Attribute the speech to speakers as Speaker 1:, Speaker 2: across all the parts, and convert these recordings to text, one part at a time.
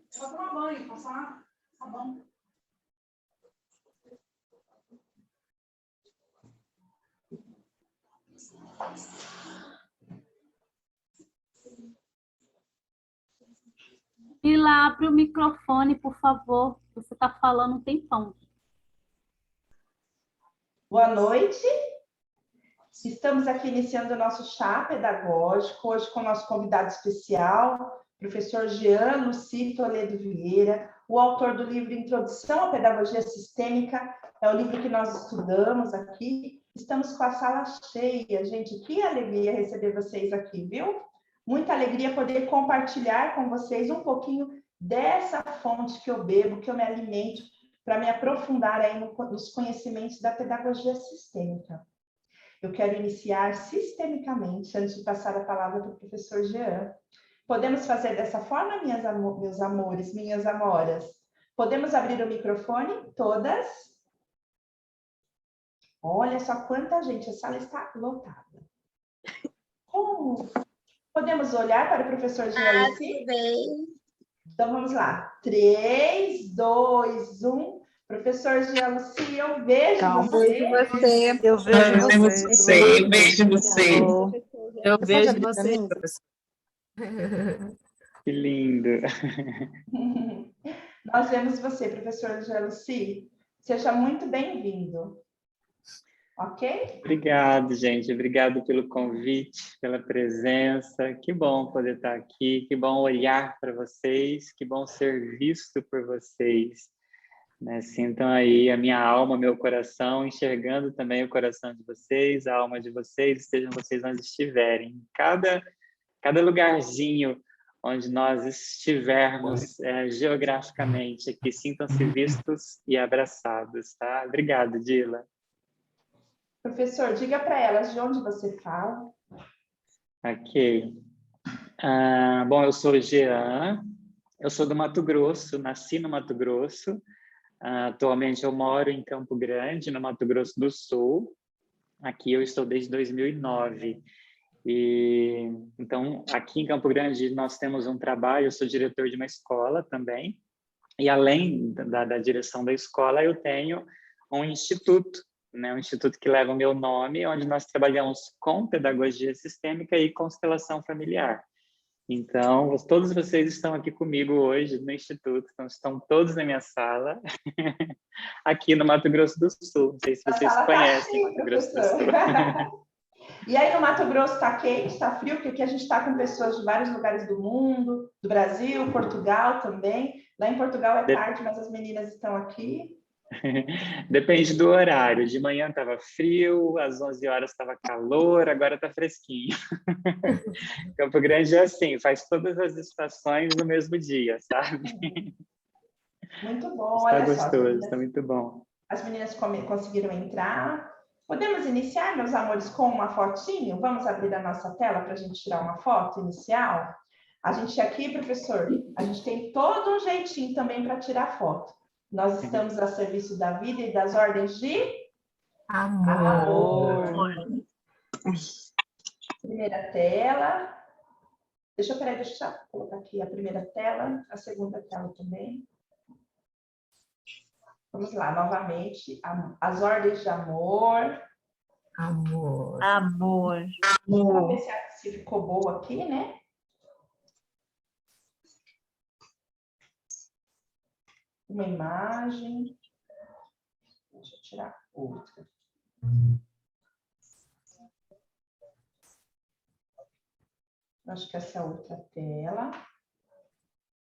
Speaker 1: Só tomar banho, passar sabão.
Speaker 2: E lá, abre o microfone, por favor. Você está falando um tempão.
Speaker 3: Boa noite. Estamos aqui iniciando o nosso chá pedagógico, hoje com o nosso convidado especial, professor Jean Lucy Toledo Vieira, o autor do livro Introdução à Pedagogia Sistêmica, é o livro que nós estudamos aqui. Estamos com a sala cheia, gente, que alegria receber vocês aqui, viu? Muita alegria poder compartilhar com vocês um pouquinho dessa fonte que eu bebo, que eu me alimento, para me aprofundar aí nos conhecimentos da pedagogia sistêmica. Eu quero iniciar sistemicamente, antes de passar a palavra para o professor Jean. Podemos fazer dessa forma, meus amores, minhas amoras? Podemos abrir o microfone? Todas? Olha só quanta gente, a sala está lotada. Como? Podemos olhar para o professor Jean Lucy?
Speaker 4: Bem.
Speaker 3: Então, vamos lá. 3, 2, 1. Professor Jean Lucy, eu vejo você.
Speaker 4: Eu vejo você.
Speaker 5: Eu vejo você.
Speaker 4: Eu vejo você.
Speaker 5: Que lindo.
Speaker 3: Nós vemos você, professor Jean Lucy. Seja muito bem-vindo. Ok?
Speaker 5: Obrigado, gente. Obrigado pelo convite, pela presença. Que bom poder estar aqui. Que bom olhar para vocês. Que bom ser visto por vocês. Né? Sintam aí a minha alma, meu coração, enxergando também o coração de vocês, a alma de vocês, estejam vocês onde estiverem. Cada lugarzinho onde nós estivermos geograficamente aqui, sintam-se vistos e abraçados, tá? Obrigado, Dila.
Speaker 3: Professor, diga para elas de onde você fala.
Speaker 5: Ok. Bom, eu sou o Jean, eu sou do Mato Grosso, nasci no Mato Grosso. Atualmente eu moro em Campo Grande, no Mato Grosso do Sul. Aqui eu estou desde 2009. Então, aqui em Campo Grande nós temos um trabalho, eu sou diretor de uma escola também. E além da direção da escola, eu tenho um instituto, né? Um instituto que leva o meu nome, onde nós trabalhamos com pedagogia sistêmica e constelação familiar. Então, todos vocês estão aqui comigo hoje no Instituto, então estão todos na minha sala, aqui no Mato Grosso do Sul. Não sei se vocês conhecem Mato Grosso do Sul.
Speaker 3: E aí no Mato Grosso está quente, está frio, porque aqui a gente está com pessoas de vários lugares do mundo, do Brasil, Portugal também. Lá em Portugal é tarde, mas as meninas estão aqui.
Speaker 5: Depende do horário. De manhã estava frio, às 11 horas estava calor, agora está fresquinho. Campo Grande é assim, faz todas as estações no mesmo dia, sabe?
Speaker 3: Muito bom,
Speaker 5: está
Speaker 3: olha
Speaker 5: gostoso,
Speaker 3: só.
Speaker 5: está muito bom.
Speaker 3: As meninas conseguiram entrar. Podemos iniciar, meus amores, com uma fotinho? Vamos abrir a nossa tela para a gente tirar uma foto inicial? A gente aqui, professor, a gente tem todo um jeitinho também para tirar foto. Nós estamos a serviço da vida e das ordens de amor. Primeira tela. Deixa eu colocar aqui a primeira tela, a segunda tela também. Vamos lá, novamente. As ordens de amor.
Speaker 4: Amor.
Speaker 3: Vamos ver se ficou boa aqui, né? Uma imagem. Deixa eu tirar outra. Acho que essa é a outra tela.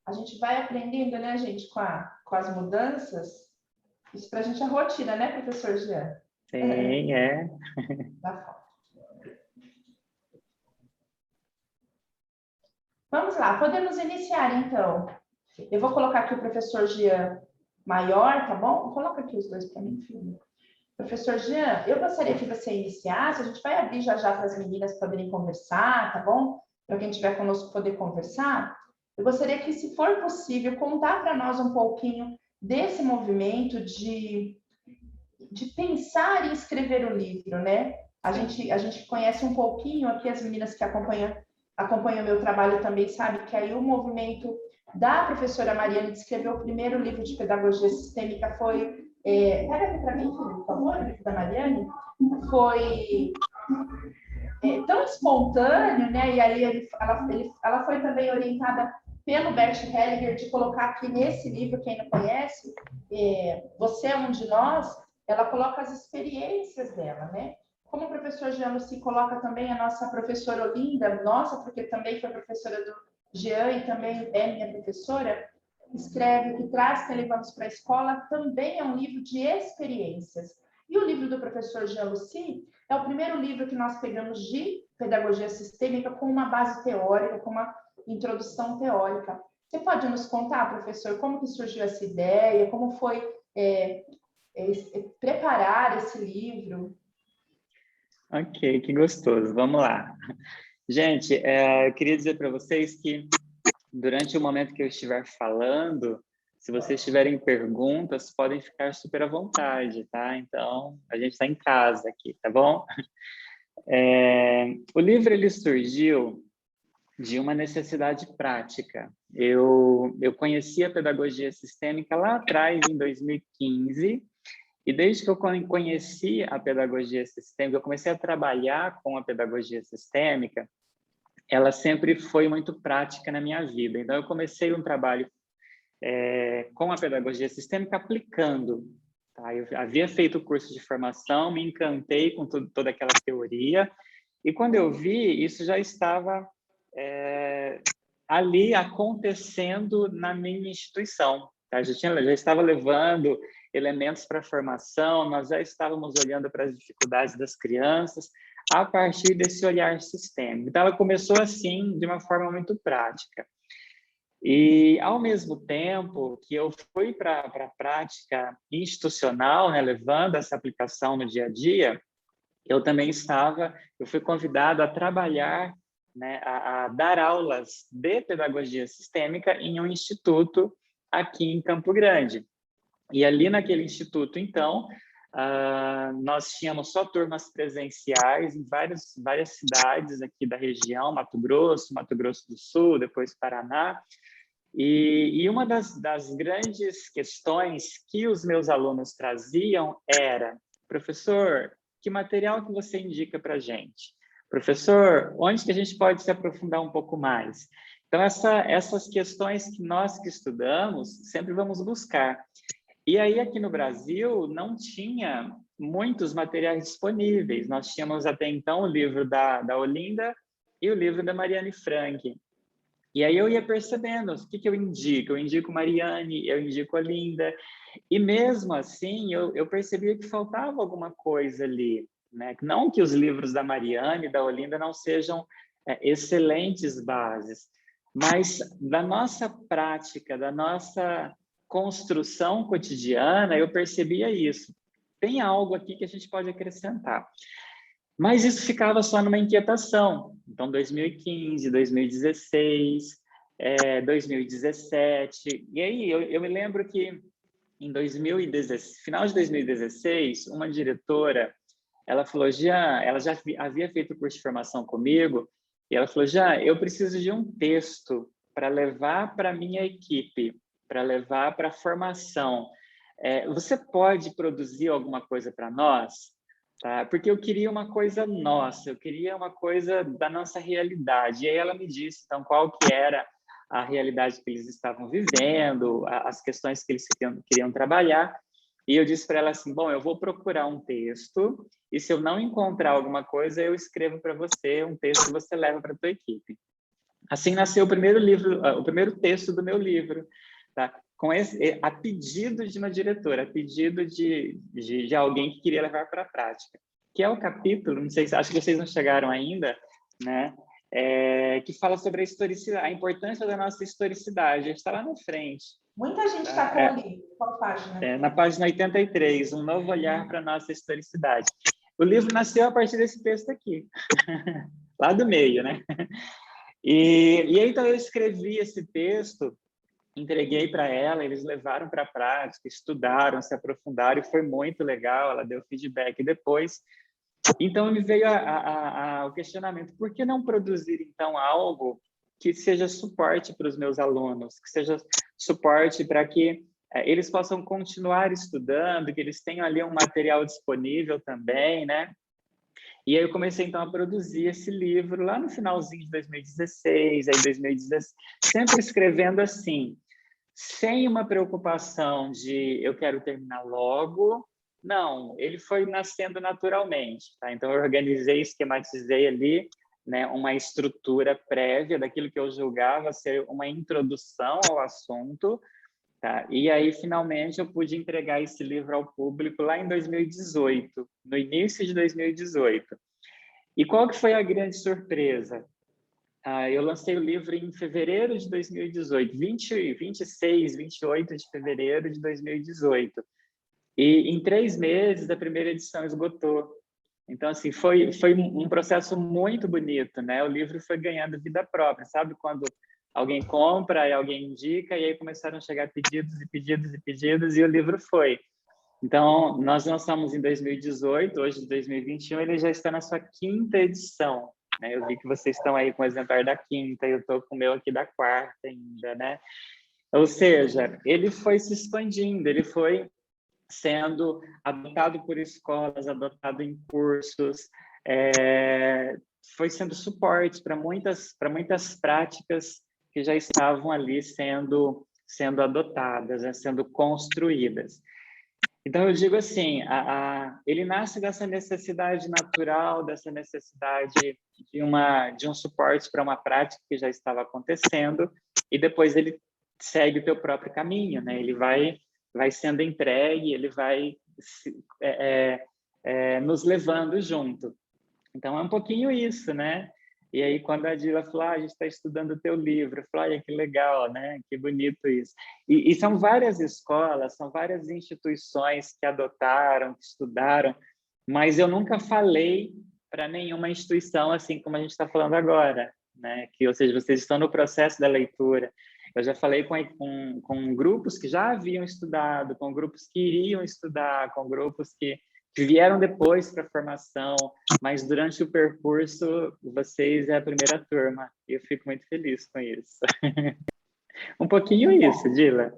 Speaker 3: A gente vai aprendendo, né, gente, com as mudanças. Isso para a gente é rotina, né, professor Jean?
Speaker 5: Sim, é.
Speaker 3: Vamos lá, podemos iniciar, então. Eu vou colocar aqui o professor Jean maior, tá bom? Coloca aqui os dois para mim, filho. Professor Jean, eu gostaria que você iniciasse. A gente vai abrir já para as meninas poderem conversar, tá bom? Para quem estiver conosco poder conversar. Eu gostaria que, se for possível, contar para nós um pouquinho desse movimento de pensar em escrever o livro, né? A gente conhece um pouquinho aqui, as meninas que acompanham acompanha o meu trabalho também sabe que aí o movimento da professora Mariane de escrever o primeiro livro de pedagogia sistêmica foi... pega aqui para mim, por favor, o livro da Mariane. Foi tão espontâneo, né? E aí ela foi também orientada pelo Bert Hellinger de colocar aqui nesse livro, quem não conhece, Você é um de nós, ela coloca as experiências dela, né? Como o professor Jean Lucy coloca também a nossa professora Olinda, nossa, porque também foi professora do Jean e também é minha professora, escreve o que traz que levamos para a escola, também é um livro de experiências. E o livro do professor Jean Lucy é o primeiro livro que nós pegamos de pedagogia sistêmica com uma base teórica, com uma introdução teórica. Você pode nos contar, professor, como que surgiu essa ideia, como foi preparar esse livro?
Speaker 5: Ok, que gostoso. Vamos lá. Gente, eu queria dizer para vocês que durante o momento que eu estiver falando, se vocês tiverem perguntas, podem ficar super à vontade, tá? Então, a gente está em casa aqui, tá bom? O livro, ele surgiu de uma necessidade prática. Eu conheci a pedagogia sistêmica lá atrás, em 2015, e desde que eu conheci a pedagogia sistêmica, eu comecei a trabalhar com a pedagogia sistêmica, ela sempre foi muito prática na minha vida. Então, eu comecei um trabalho com a pedagogia sistêmica aplicando. Tá? Eu havia feito o curso de formação, me encantei com toda aquela teoria, e quando eu vi, isso já estava ali acontecendo na minha instituição. Tá? Já estava levando elementos para a formação, nós já estávamos olhando para as dificuldades das crianças a partir desse olhar sistêmico. Então, ela começou assim, de uma forma muito prática. E, ao mesmo tempo que eu fui para a prática institucional, né, levando essa aplicação no dia a dia, eu fui convidado a trabalhar, né, a dar aulas de pedagogia sistêmica em um instituto aqui em Campo Grande. E ali naquele instituto, então, nós tínhamos só turmas presenciais em várias cidades aqui da região, Mato Grosso do Sul, depois Paraná. E uma das grandes questões que os meus alunos traziam era: professor, que material que você indica para a gente? Professor, onde que a gente pode se aprofundar um pouco mais? Então, essas questões que nós que estudamos sempre vamos buscar. E aí, aqui no Brasil, não tinha muitos materiais disponíveis. Nós tínhamos até então o livro da Olinda e o livro da Mariane Frank. E aí eu ia percebendo o que eu indico. Eu indico Mariane, eu indico a Olinda. E mesmo assim, eu percebia que faltava alguma coisa ali, né? Não que os livros da Mariane e da Olinda não sejam excelentes bases, mas da nossa prática, da nossa construção cotidiana, eu percebia isso. Tem algo aqui que a gente pode acrescentar. Mas isso ficava só numa inquietação. Então, 2015, 2016, 2017. E aí, eu me lembro que em final de 2016, uma diretora, ela falou, Jean, ela já havia feito o curso de formação comigo, e ela falou, Jean, eu preciso de um texto para levar para a minha equipe, para levar para a formação. Você pode produzir alguma coisa para nós? Tá? Porque eu queria uma coisa nossa, eu queria uma coisa da nossa realidade. E aí ela me disse, então, qual que era a realidade que eles estavam vivendo, as questões que eles queriam trabalhar. E eu disse para ela assim, bom, eu vou procurar um texto, e se eu não encontrar alguma coisa, eu escrevo para você um texto que você leva para a tua equipe. Assim nasceu o primeiro texto do meu livro, tá? A pedido de uma diretora, a pedido de alguém que queria levar para a prática, que é o capítulo, não sei, acho que vocês não chegaram ainda, né? Que fala sobre a importância da nossa historicidade. A gente está lá na frente.
Speaker 3: Muita gente está com o livro. Qual página?
Speaker 5: Na página 83, um novo olhar para a nossa historicidade. O livro nasceu a partir desse texto aqui, lá do meio, né? E aí, então, eu escrevi esse texto, entreguei para ela, eles levaram para a prática, estudaram, se aprofundaram, e foi muito legal, ela deu feedback depois. Então, me veio o questionamento, por que não produzir, então, algo que seja suporte para os meus alunos, que seja suporte para que eles possam continuar estudando, que eles tenham ali um material disponível também, né? E aí eu comecei, então, a produzir esse livro lá no finalzinho de 2016, aí 2017, sempre escrevendo assim, sem uma preocupação de eu quero terminar logo. Não, ele foi nascendo naturalmente, tá? Então, eu organizei, esquematizei ali, né, uma estrutura prévia daquilo que eu julgava ser uma introdução ao assunto, tá? E aí, finalmente, eu pude entregar esse livro ao público lá em 2018, no início de 2018. E qual que foi a grande surpresa? Eu lancei o livro em fevereiro de 2018, 26, 28 de fevereiro de 2018. E em 3 meses, a primeira edição esgotou. Então, assim, foi um processo muito bonito, né? O livro foi ganhando vida própria, sabe? Quando alguém compra, e alguém indica, e aí começaram a chegar pedidos e pedidos e pedidos, e o livro foi. Então, nós lançamos em 2018, hoje, de 2021, ele já está na sua 5ª edição, né? Eu vi que vocês estão aí com o exemplar da 5ª, eu estou com o meu aqui da 4ª ainda, né? Ou seja, ele foi se expandindo, ele foi sendo adotado por escolas, adotado em cursos, foi sendo suporte para muitas práticas que já estavam ali sendo adotadas, né, sendo construídas. Então, eu digo assim, ele nasce dessa necessidade natural, dessa necessidade de um suporte para uma prática que já estava acontecendo, e depois ele segue o teu próprio caminho, né? Ele vai sendo entregue, ele vai nos levando junto. Então, é um pouquinho isso, né? E aí, quando a Dila falou, a gente está estudando o teu livro, eu falei, que legal, né? Que bonito isso. E são várias escolas, são várias instituições que adotaram, que estudaram, mas eu nunca falei para nenhuma instituição assim como a gente está falando agora, né? Ou seja, vocês estão no processo da leitura. Eu já falei com grupos que já haviam estudado, com grupos que iriam estudar, com grupos que vieram depois para a formação, mas durante o percurso, vocês é a primeira turma. E eu fico muito feliz com isso. Um pouquinho isso, Dila.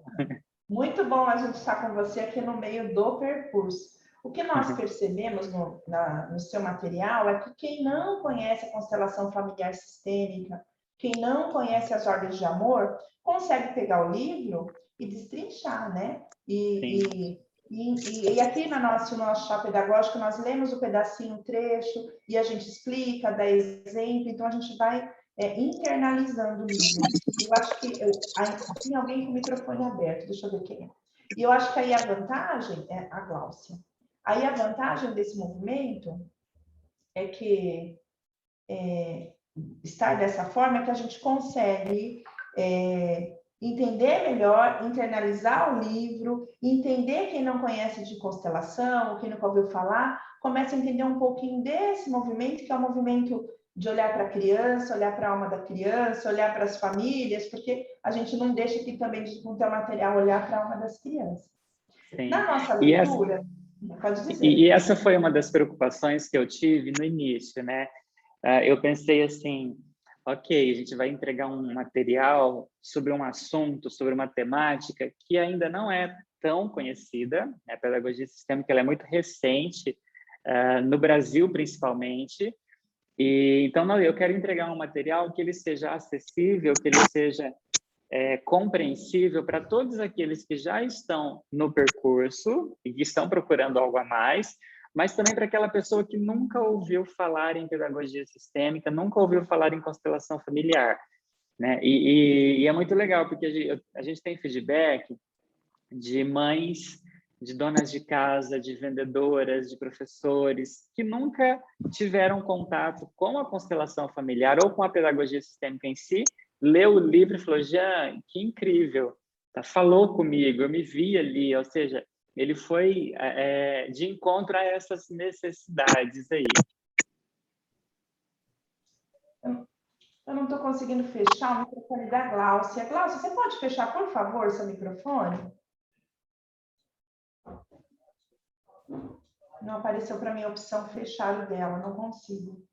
Speaker 3: Muito bom a gente estar com você aqui no meio do percurso. O que nós percebemos no seu material é que quem não conhece a constelação familiar sistêmica, quem não conhece as ordens de amor, consegue pegar o livro e destrinchar, né? E aqui no nosso chá pedagógico, nós lemos o pedacinho, o trecho, e a gente explica, dá exemplo, então a gente vai internalizando o livro. Eu acho que tem alguém com o microfone aberto, deixa eu ver quem é. E eu acho que aí a vantagem é a Gláucia. Aí a vantagem desse movimento é que estar dessa forma é que a gente consegue entender melhor, internalizar o livro, entender quem não conhece de constelação, quem nunca ouviu falar, começa a entender um pouquinho desse movimento, que é o movimento de olhar para a criança, olhar para a alma da criança, olhar para as famílias, porque a gente não deixa aqui também de não ter o material olhar para a alma das crianças.
Speaker 5: Sim.
Speaker 3: Na nossa leitura, pode dizer.
Speaker 5: E essa foi uma das preocupações que eu tive no início, né? Eu pensei assim, ok, a gente vai entregar um material sobre um assunto, sobre uma temática que ainda não é tão conhecida, né? A pedagogia sistêmica ela é muito recente, no Brasil principalmente, e então eu quero entregar um material que ele seja acessível, que ele seja compreensível para todos aqueles que já estão no percurso e que estão procurando algo a mais, mas também para aquela pessoa que nunca ouviu falar em pedagogia sistêmica, nunca ouviu falar em constelação familiar, né? E é muito legal, porque a gente tem feedback de mães, de donas de casa, de vendedoras, de professores, que nunca tiveram contato com a constelação familiar ou com a pedagogia sistêmica em si, leu o livro e falou, Jean, que incrível, tá? Falou comigo, eu me vi ali, ou seja, ele foi de encontro a essas necessidades aí.
Speaker 3: Eu não estou conseguindo fechar o microfone da Gláucia. Gláucia, você pode fechar, por favor, seu microfone? Não apareceu para mim a opção fechar o dela, não consigo.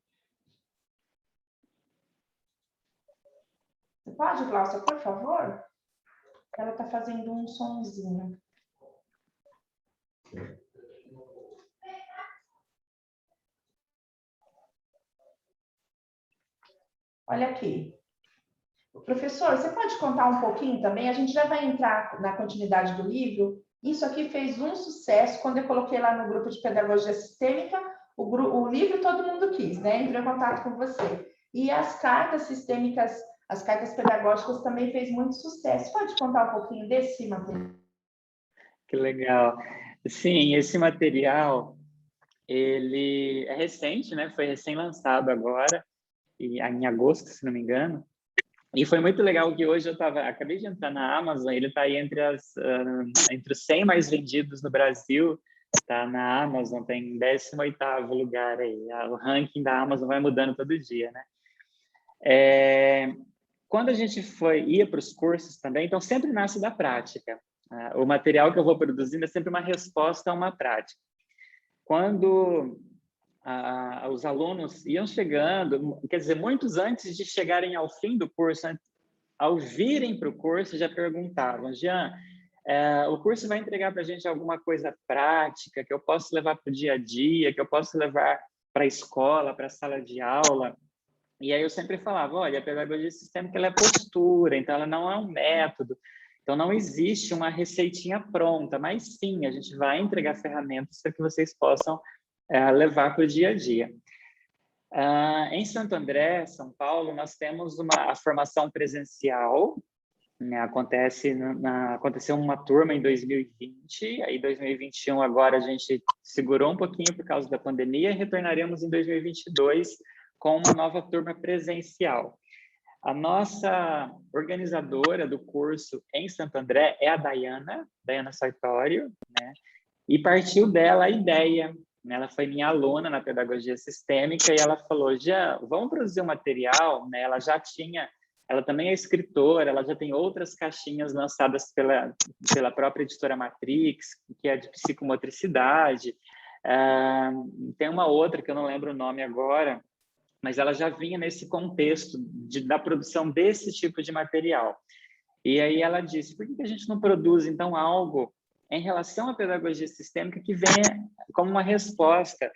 Speaker 3: Você pode, Glaucia, por favor? Ela está fazendo um sonzinho. Olha aqui. Professor, você pode contar um pouquinho também? A gente já vai entrar na continuidade do livro. Isso aqui fez um sucesso. Quando eu coloquei lá no grupo de pedagogia sistêmica, o livro todo mundo quis, né? Entrou em contato com você. E as cartas sistêmicas, as cartas pedagógicas também fez muito sucesso. Pode contar um pouquinho desse material?
Speaker 5: Que legal. Sim, esse material, ele é recente, né? Foi recém-lançado agora, em agosto, se não me engano. E foi muito legal que hoje acabei de entrar na Amazon, ele está aí entre os 100 mais vendidos no Brasil, está na Amazon, tem em 18º lugar aí. O ranking da Amazon vai mudando todo dia, né? Quando a gente ia para os cursos também, então sempre nasce da prática. O material que eu vou produzindo é sempre uma resposta a uma prática. Quando os alunos iam chegando, quer dizer, muitos antes de chegarem ao fim do curso, ao virem para o curso, já perguntavam: Jean, o curso vai entregar para a gente alguma coisa prática que eu posso levar para o dia a dia, que eu posso levar para a escola, para a sala de aula? E aí eu sempre falava: olha, a pedagogia sistêmica ela é postura, então ela não é um método, então não existe uma receitinha pronta, mas sim, a gente vai entregar ferramentas para que vocês possam levar para o dia a dia. Em Santo André, São Paulo, nós temos a formação presencial, né? Aconteceu uma turma em 2020, aí 2021 agora a gente segurou um pouquinho por causa da pandemia e retornaremos em 2022 com uma nova turma presencial. A nossa organizadora do curso em Santo André é a Dayana Sartório, né? E partiu dela a ideia. Ela foi minha aluna na pedagogia sistêmica e ela falou: já vamos produzir um material, né? Ela também é escritora, ela já tem outras caixinhas lançadas pela própria editora Matrix, que é de psicomotricidade. Tem uma outra que eu não lembro o nome agora, mas ela já vinha nesse contexto da produção desse tipo de material. E aí ela disse: por que a gente não produz, então, algo em relação à pedagogia sistêmica que venha como uma resposta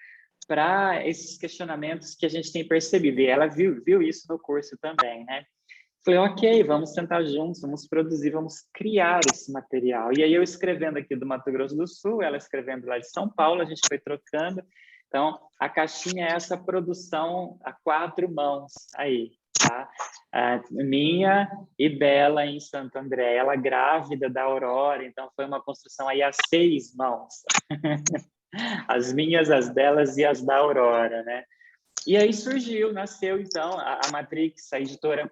Speaker 5: para esses questionamentos que a gente tem percebido? E ela viu isso no curso também, né? Falei: ok, vamos sentar juntos, vamos produzir, vamos criar esse material. E aí eu escrevendo aqui do Mato Grosso do Sul, ela escrevendo lá de São Paulo, a gente foi trocando. Então, a caixinha é essa produção a 4 mãos aí, tá? Minha e dela em Santo André, ela grávida da Aurora, então foi uma construção aí a 6 mãos. As minhas, as delas e as da Aurora, né? E aí nasceu então a Matrix, a editora,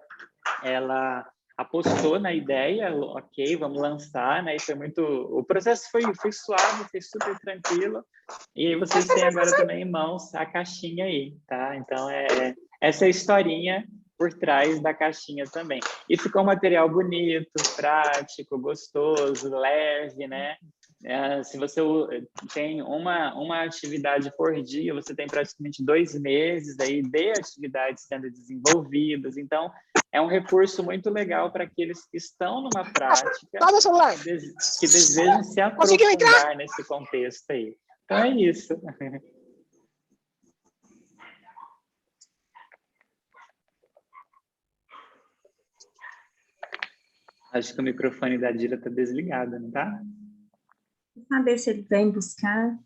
Speaker 5: ela apostou na ideia, ok, vamos lançar, né? E foi o processo foi suave, foi super tranquilo. E aí vocês têm agora também em mãos a caixinha aí, tá? Então essa é a historinha por trás da caixinha também. E ficou um material bonito, prático, gostoso, leve, né? Se você tem uma atividade por dia, você tem praticamente 2 meses aí de atividades sendo desenvolvidas. Então, é um recurso muito legal para aqueles que estão numa prática, que desejam se aprofundar nesse contexto aí. Então, é isso. Acho que o microfone da Dila está desligado, não está?
Speaker 4: Saber se ele vem buscar.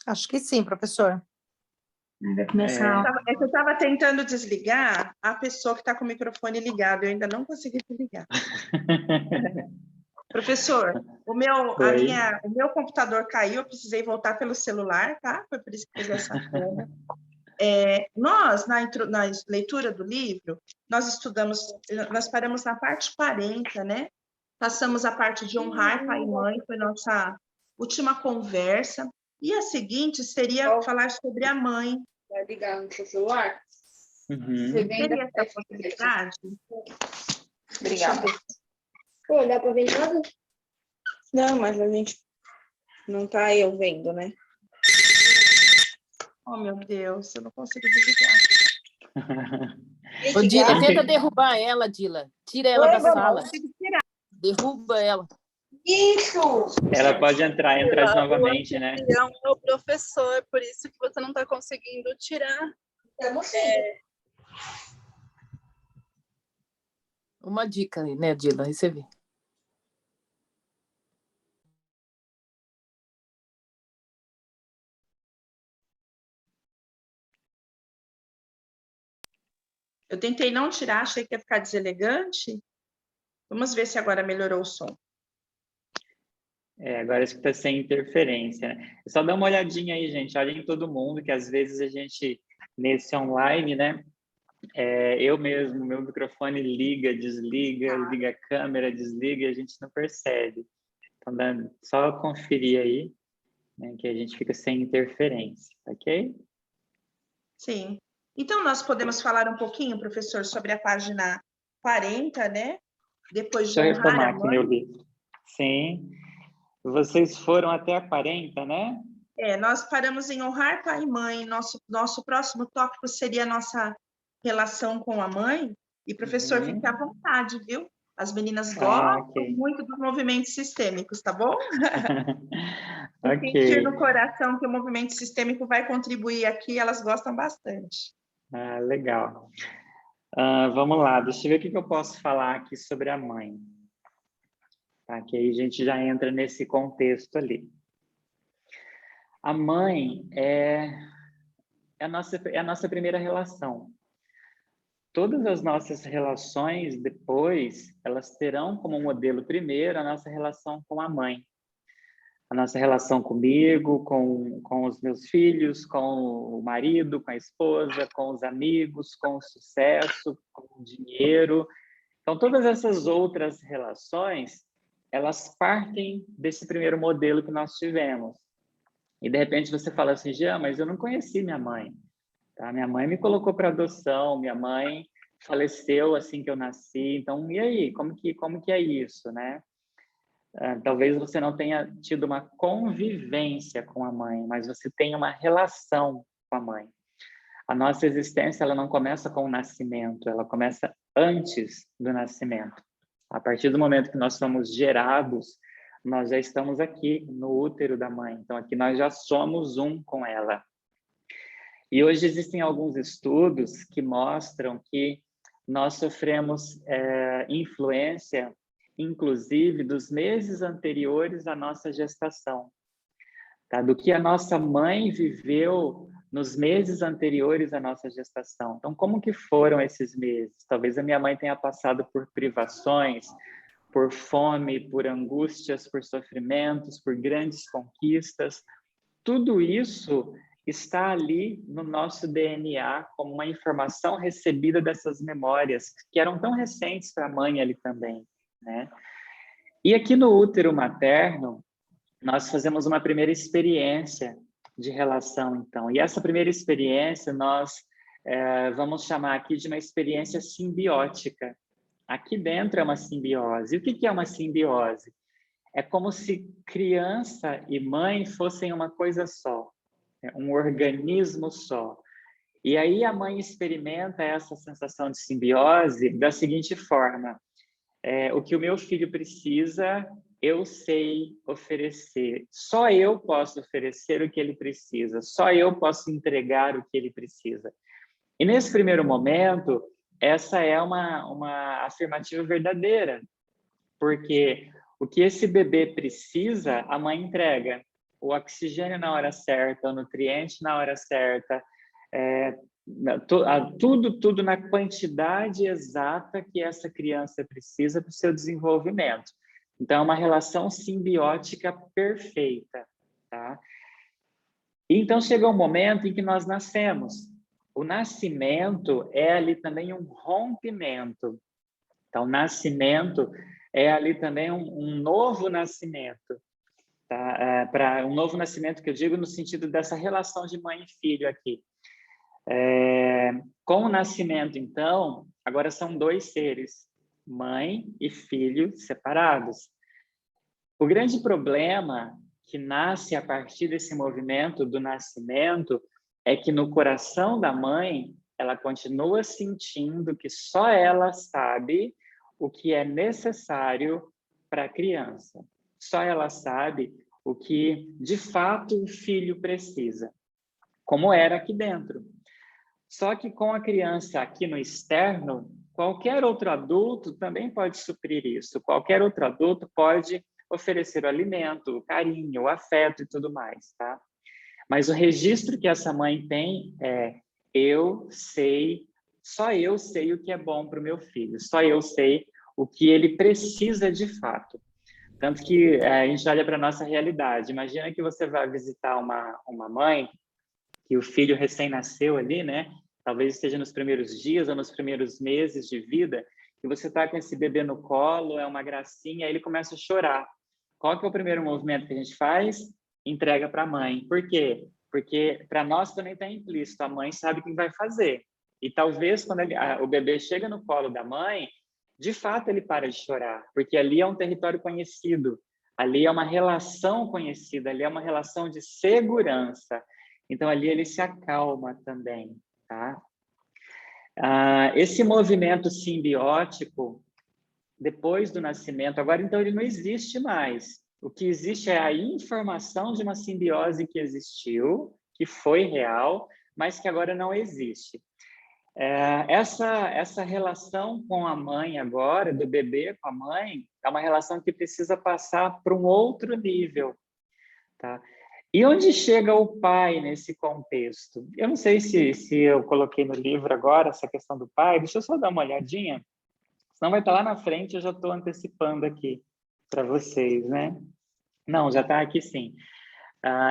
Speaker 6: Acho que sim, professor.
Speaker 4: Vai começar.
Speaker 3: É que eu estava tentando desligar a pessoa que está com o microfone ligado, eu ainda não consegui desligar. Professor, o meu computador caiu, eu precisei voltar pelo celular, tá? Foi por isso que fiz essa forma. Nós, na leitura do livro, nós paramos na parte 40, né? Passamos a parte de honrar pai e mãe, foi nossa última conversa. E a seguinte seria falar sobre a mãe.
Speaker 1: Vai ligar no seu celular?
Speaker 5: Uhum.
Speaker 1: Você vem
Speaker 3: Teria essa possibilidade?
Speaker 1: Obrigada. Pô, dá para ver nada? Não, mas a gente... Não tá eu vendo, né?
Speaker 3: Oh, meu Deus, eu não consigo desligar.
Speaker 7: Ô, Dila,
Speaker 1: Edgar,
Speaker 7: tenta derrubar ela, Dila. Tira ela da
Speaker 3: Oi, vovó,
Speaker 7: sala.
Speaker 3: eu consigo tirar.
Speaker 7: Derruba ela.
Speaker 1: isso!
Speaker 5: Ela pode entrar
Speaker 8: O
Speaker 5: novamente, né?
Speaker 8: anfitrião é o professor, por isso que você não está conseguindo tirar.
Speaker 1: Estamos sim.
Speaker 7: Uma dica aí, né, Dila? Aí você vê.
Speaker 3: Eu tentei não tirar, achei que ia ficar deselegante. Vamos ver se agora melhorou o som.
Speaker 5: Agora escuta sem interferência, né? Só dá uma olhadinha aí, gente. Olhem todo mundo, que às vezes a gente, nesse online, né? Eu mesmo, meu microfone liga, desliga, liga a câmera, desliga, e a gente não percebe. Então, só conferir aí, né, que a gente fica sem interferência, ok?
Speaker 3: Sim. Então, nós podemos falar um pouquinho, professor, sobre a página 40, né? Depois de
Speaker 5: Deixa eu
Speaker 3: honrar
Speaker 5: retomar
Speaker 3: a
Speaker 5: aqui
Speaker 3: mãe.
Speaker 5: meu livro. Sim. Vocês foram até a 40, né?
Speaker 3: Nós paramos em honrar pai e mãe. Nosso próximo tópico seria a nossa relação com a mãe. E, professor, fique à vontade, viu? As meninas gostam
Speaker 5: Ok.
Speaker 3: muito dos movimentos sistêmicos, tá bom?
Speaker 5: Ok.
Speaker 3: Sentir no coração que o movimento sistêmico vai contribuir aqui, elas gostam bastante.
Speaker 5: Legal. Vamos lá, deixa eu ver o que eu posso falar aqui sobre a mãe. Tá? Que aí a gente já entra nesse contexto ali. A mãe é a nossa primeira relação. Todas as nossas relações depois, elas terão como modelo primeiro a nossa relação com a mãe. A nossa relação comigo, com os meus filhos, com o marido, com a esposa, com os amigos, com o sucesso, com o dinheiro. Então, todas essas outras relações, elas partem desse primeiro modelo que nós tivemos. E, de repente, você fala assim, Jean, mas eu não conheci minha mãe. Tá? Minha mãe me colocou para adoção, minha mãe faleceu assim que eu nasci. Então, e aí? Como que é isso, né? Talvez você não tenha tido uma convivência com a mãe, mas você tem uma relação com a mãe. A nossa existência, ela não começa com o nascimento, ela começa antes do nascimento. A partir do momento que nós somos gerados, nós já estamos aqui no útero da mãe. Então, aqui nós já somos um com ela. E hoje existem alguns estudos que mostram que nós sofremos influência, inclusive, dos meses anteriores à nossa gestação. Tá? Do que a nossa mãe viveu nos meses anteriores à nossa gestação. Então, como que foram esses meses? Talvez a minha mãe tenha passado por privações, por fome, por angústias, por sofrimentos, por grandes conquistas. Tudo isso está ali no nosso DNA como uma informação recebida dessas memórias, que eram tão recentes para a mãe ali também, né? E aqui no útero materno, nós fazemos uma primeira experiência de relação, então. E essa primeira experiência nós vamos chamar aqui de uma experiência simbiótica. Aqui dentro é uma simbiose. E o que é uma simbiose? É como se criança e mãe fossem uma coisa só, um organismo só. E aí a mãe experimenta essa sensação de simbiose da seguinte forma: o que o meu filho precisa, eu sei oferecer. Só eu posso oferecer o que ele precisa. Só eu posso entregar o que ele precisa. E nesse primeiro momento, essa é uma afirmativa verdadeira, porque o que esse bebê precisa, a mãe entrega. O oxigênio na hora certa, o nutriente na hora certa, tudo na quantidade exata que essa criança precisa para o seu desenvolvimento. Então, é uma relação simbiótica perfeita, tá? E então, chega um momento em que nós nascemos. O nascimento é ali também um rompimento. Então, o nascimento é ali também um novo nascimento. Tá? Para um novo nascimento que eu digo no sentido dessa relação de mãe e filho aqui. Com o nascimento, então, agora são dois seres, mãe e filho separados. O grande problema que nasce a partir desse movimento do nascimento é que no coração da mãe, ela continua sentindo que só ela sabe o que é necessário para a criança. Só ela sabe o que, de fato, o filho precisa, como era aqui dentro. Só que com a criança aqui no externo, qualquer outro adulto também pode suprir isso. Qualquer outro adulto pode oferecer o alimento, o carinho, o afeto e tudo mais, tá? Mas o registro que essa mãe tem é: eu sei, só eu sei o que é bom para o meu filho, só eu sei o que ele precisa de fato. Tanto que a gente olha para a nossa realidade. Imagina que você vai visitar uma mãe que o filho recém-nasceu ali, né? Talvez esteja nos primeiros dias ou nos primeiros meses de vida, e você está com esse bebê no colo, é uma gracinha, aí ele começa a chorar. Qual que é o primeiro movimento que a gente faz? Entrega para a mãe. Por quê? Porque para nós também está implícito, a mãe sabe o que vai fazer. E talvez quando o bebê chega no colo da mãe, de fato ele para de chorar, porque ali é um território conhecido, ali é uma relação conhecida, ali é uma relação de segurança. Então ali ele se acalma também, tá? Esse movimento simbiótico, depois do nascimento, agora então ele não existe mais. O que existe é a informação de uma simbiose que existiu, que foi real, mas que agora não existe. Essa relação com a mãe agora, do bebê com a mãe, é uma relação que precisa passar para um outro nível, tá? E onde chega o pai nesse contexto? Eu não sei se eu coloquei no livro agora essa questão do pai, deixa eu só dar uma olhadinha, senão vai estar lá na frente, eu já estou antecipando aqui para vocês, né? Não, já está aqui sim.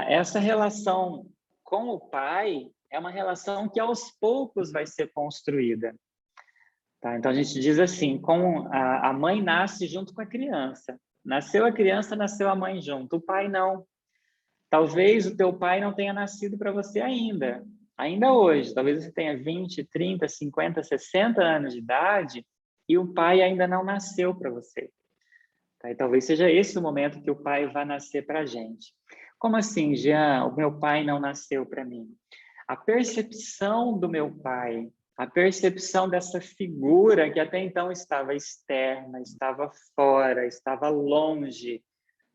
Speaker 5: Essa relação com o pai é uma relação que aos poucos vai ser construída. Tá? Então a gente diz assim, a mãe nasce junto com a criança. Nasceu a criança, nasceu a mãe junto. O pai não. Talvez o teu pai não tenha nascido para você ainda hoje. Talvez você tenha 20, 30, 50, 60 anos de idade e o pai ainda não nasceu para você. Tá? E talvez seja esse o momento que o pai vai nascer para a gente. Como assim, Jean? O meu pai não nasceu para mim? A percepção do meu pai, a percepção dessa figura que até então estava externa, estava fora, estava longe,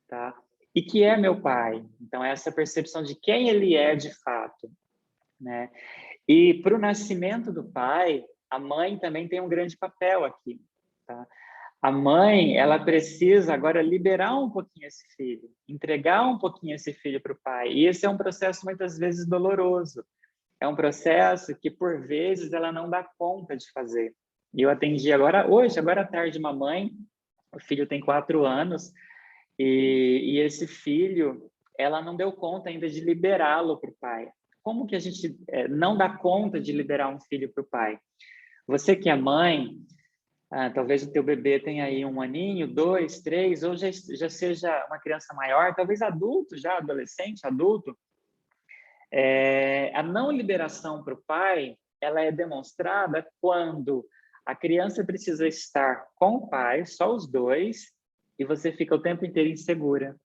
Speaker 5: tá? E que é meu pai. Então, essa percepção de quem ele é de fato, né? E para o nascimento do pai, a mãe também tem um grande papel aqui, tá? A mãe, ela precisa agora liberar um pouquinho esse filho, entregar um pouquinho esse filho para o pai. E esse é um processo muitas vezes doloroso. É um processo que, por vezes, ela não dá conta de fazer. E eu atendi agora à tarde, uma mãe, o filho tem 4 anos, e esse filho, ela não deu conta ainda de liberá-lo para o pai. Como que a gente não dá conta de liberar um filho para o pai? Você que é mãe, talvez o teu bebê tenha aí 1 aninho, 2, 3, ou já seja uma criança maior, talvez adulto já, adolescente, adulto. A não liberação para o pai, ela é demonstrada quando a criança precisa estar com o pai, só os dois, e você fica o tempo inteiro insegura.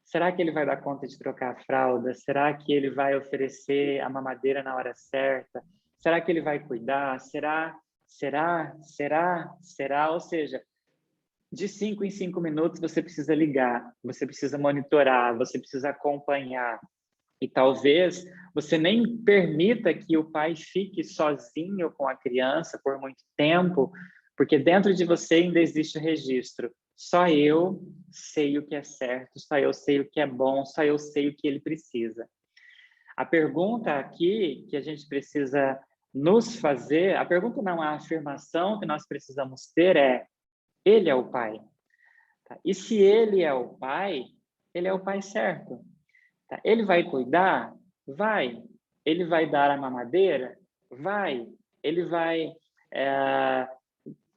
Speaker 5: Será que ele vai dar conta de trocar a fralda? Será que ele vai oferecer a mamadeira na hora certa? Será que ele vai cuidar? Será? Ou seja, de 5 em 5 minutos você precisa ligar, você precisa monitorar, você precisa acompanhar. E talvez você nem permita que o pai fique sozinho com a criança por muito tempo, porque dentro de você ainda existe o registro. Só eu sei o que é certo, só eu sei o que é bom, só eu sei o que ele precisa. A pergunta aqui que a gente precisa nos fazer, a pergunta não, a afirmação que nós precisamos ter é: ele é o pai. E se ele é o pai certo. Ele vai cuidar? Vai. Ele vai dar a mamadeira? Vai. Ele vai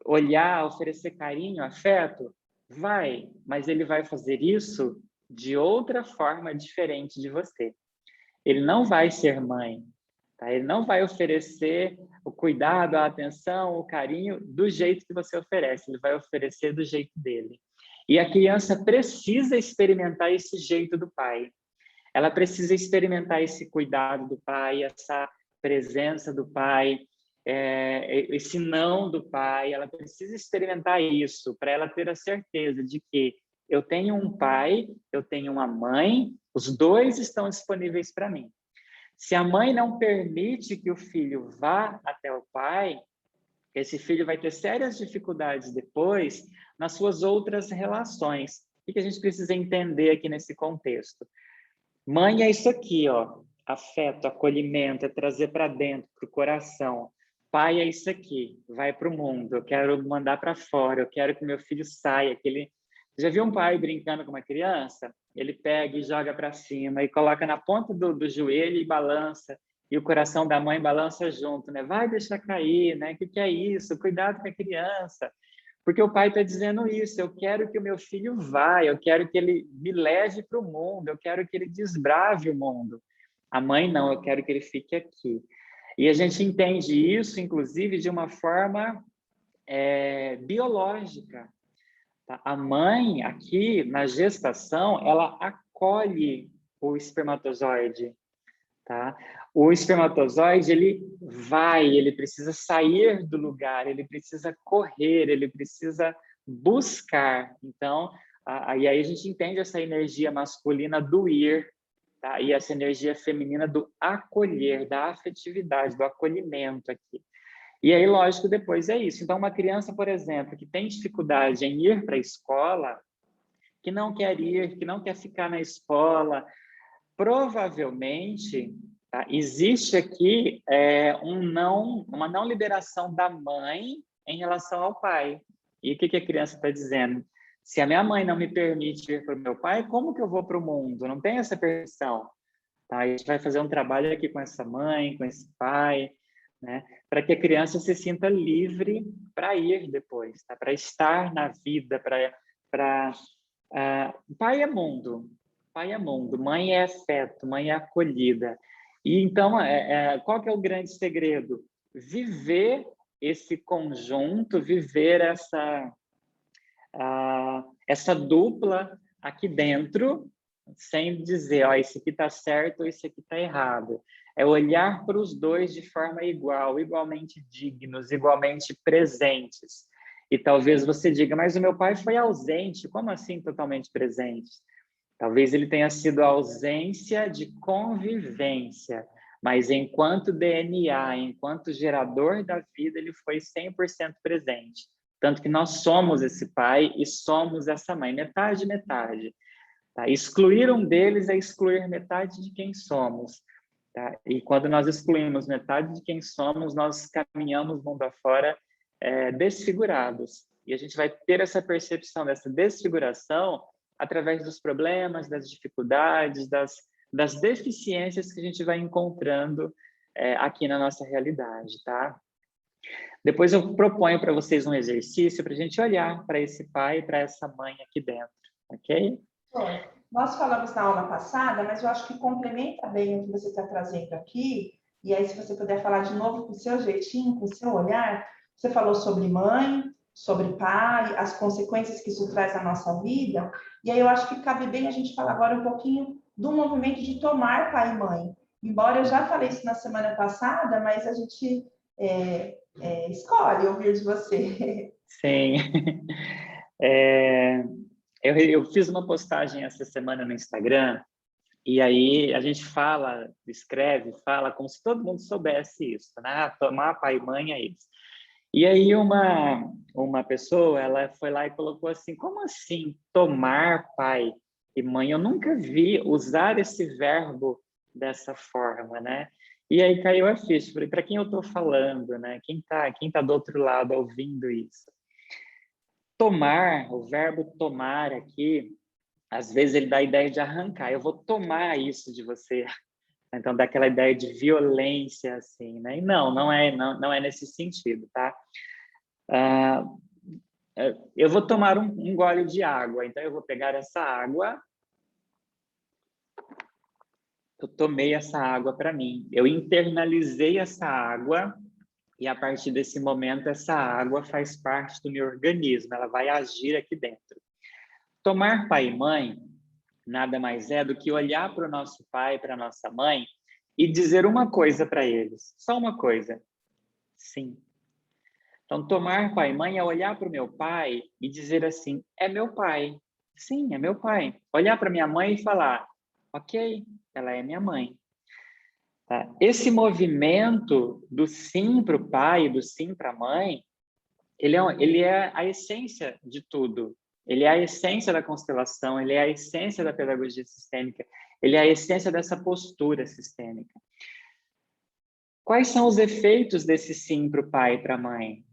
Speaker 5: olhar, oferecer carinho, afeto? Vai. Mas ele vai fazer isso de outra forma diferente de você. Ele não vai ser mãe. Tá? Ele não vai oferecer o cuidado, a atenção, o carinho do jeito que você oferece. Ele vai oferecer do jeito dele. E a criança precisa experimentar esse jeito do pai. Ela precisa experimentar esse cuidado do pai, essa presença do pai, esse não do pai. Ela precisa experimentar isso para ela ter a certeza de que eu tenho um pai, eu tenho uma mãe, os dois estão disponíveis para mim. Se a mãe não permite que o filho vá até o pai, esse filho vai ter sérias dificuldades depois nas suas outras relações. O que a gente precisa entender aqui nesse contexto? Mãe é isso aqui, ó, afeto, acolhimento, é trazer para dentro, para o coração. Pai é isso aqui, vai para o mundo, eu quero mandar para fora, eu quero que meu filho saia. Já viu um pai brincando com uma criança? Ele pega e joga para cima e coloca na ponta do joelho e balança, e o coração da mãe balança junto, né? Vai deixar cair, né? O que é isso? Cuidado com a criança. Porque o pai está dizendo isso, eu quero que o meu filho vá, eu quero que ele me leve para o mundo, eu quero que ele desbrave o mundo. A mãe não, eu quero que ele fique aqui. E a gente entende isso, inclusive, de uma forma biológica. Tá? A mãe, aqui, na gestação, ela acolhe o espermatozoide. Tá? O espermatozoide, ele precisa sair do lugar, ele precisa correr, ele precisa buscar. Então, e aí a gente entende essa energia masculina do ir, tá? E essa energia feminina do acolher, da afetividade, do acolhimento aqui. E aí, lógico, depois é isso. Então, uma criança, por exemplo, que tem dificuldade em ir para a escola, que não quer ir, que não quer ficar na escola, provavelmente, tá, existe aqui uma não liberação da mãe em relação ao pai. E o que a criança está dizendo? Se a minha mãe não me permite ir para o meu pai, como que eu vou para o mundo? Não tem essa permissão. Tá? A gente vai fazer um trabalho aqui com essa mãe, com esse pai, né? Para que a criança se sinta livre para ir depois, tá? Para estar na vida, pai é mundo. Pai é mundo, mãe é afeto, mãe é acolhida. E então, qual que é o grande segredo? Viver esse conjunto, viver essa dupla aqui dentro, sem dizer, ó, esse aqui está certo ou esse aqui está errado. É olhar para os dois de forma igual, igualmente dignos, igualmente presentes. E talvez você diga, mas o meu pai foi ausente, como assim totalmente presente? Talvez ele tenha sido ausência de convivência, mas enquanto DNA, enquanto gerador da vida, ele foi 100% presente. Tanto que nós somos esse pai e somos essa mãe, metade, metade. Tá? Excluir um deles é excluir metade de quem somos. Tá? E quando nós excluímos metade de quem somos, nós caminhamos mundo afora desfigurados. E a gente vai ter essa percepção dessa desfiguração através dos problemas, das dificuldades, das deficiências que a gente vai encontrando aqui na nossa realidade, tá? Depois eu proponho para vocês um exercício para a gente olhar para esse pai e para essa mãe aqui dentro, ok?
Speaker 3: Nós falamos na aula passada, mas eu acho que complementa bem o que você está trazendo aqui, e aí se você puder falar de novo com o seu jeitinho, com o seu olhar, você falou sobre mãe, sobre pai, as consequências que isso traz na nossa vida, e aí eu acho que cabe bem a gente falar agora um pouquinho do movimento de tomar pai e mãe. Embora eu já falei isso na semana passada, mas a gente escolhe ouvir de você.
Speaker 5: Sim. Eu fiz uma postagem essa semana no Instagram, e aí a gente escreve, fala como se todo mundo soubesse isso, né? Tomar pai e mãe é isso. E aí uma pessoa, ela foi lá e colocou assim, como assim tomar pai e mãe? Eu nunca vi usar esse verbo dessa forma, né? E aí caiu a ficha, falei, para quem eu estou falando, né? Quem tá do outro lado ouvindo isso? Tomar, o verbo tomar aqui, às vezes ele dá a ideia de arrancar, eu vou tomar isso de você. Então, dá aquela ideia de violência, assim, né? E não é nesse sentido, tá? Eu vou tomar um gole de água, então eu vou pegar essa água, eu tomei essa água para mim, eu internalizei essa água, e a partir desse momento, essa água faz parte do meu organismo, ela vai agir aqui dentro. Tomar pai e mãe nada mais é do que olhar para o nosso pai, para a nossa mãe e dizer uma coisa para eles, só uma coisa: sim. Então, tomar pai e mãe é olhar para o meu pai e dizer assim: é meu pai. Sim, é meu pai. Olhar para minha mãe e falar: ok, ela é minha mãe. Tá? Esse movimento do sim para o pai, do sim para a mãe, ele é a essência de tudo. Ele é a essência da constelação, ele é a essência da pedagogia sistêmica, ele é a essência dessa postura sistêmica. Quais são os efeitos desse sim para o pai e para a mãe?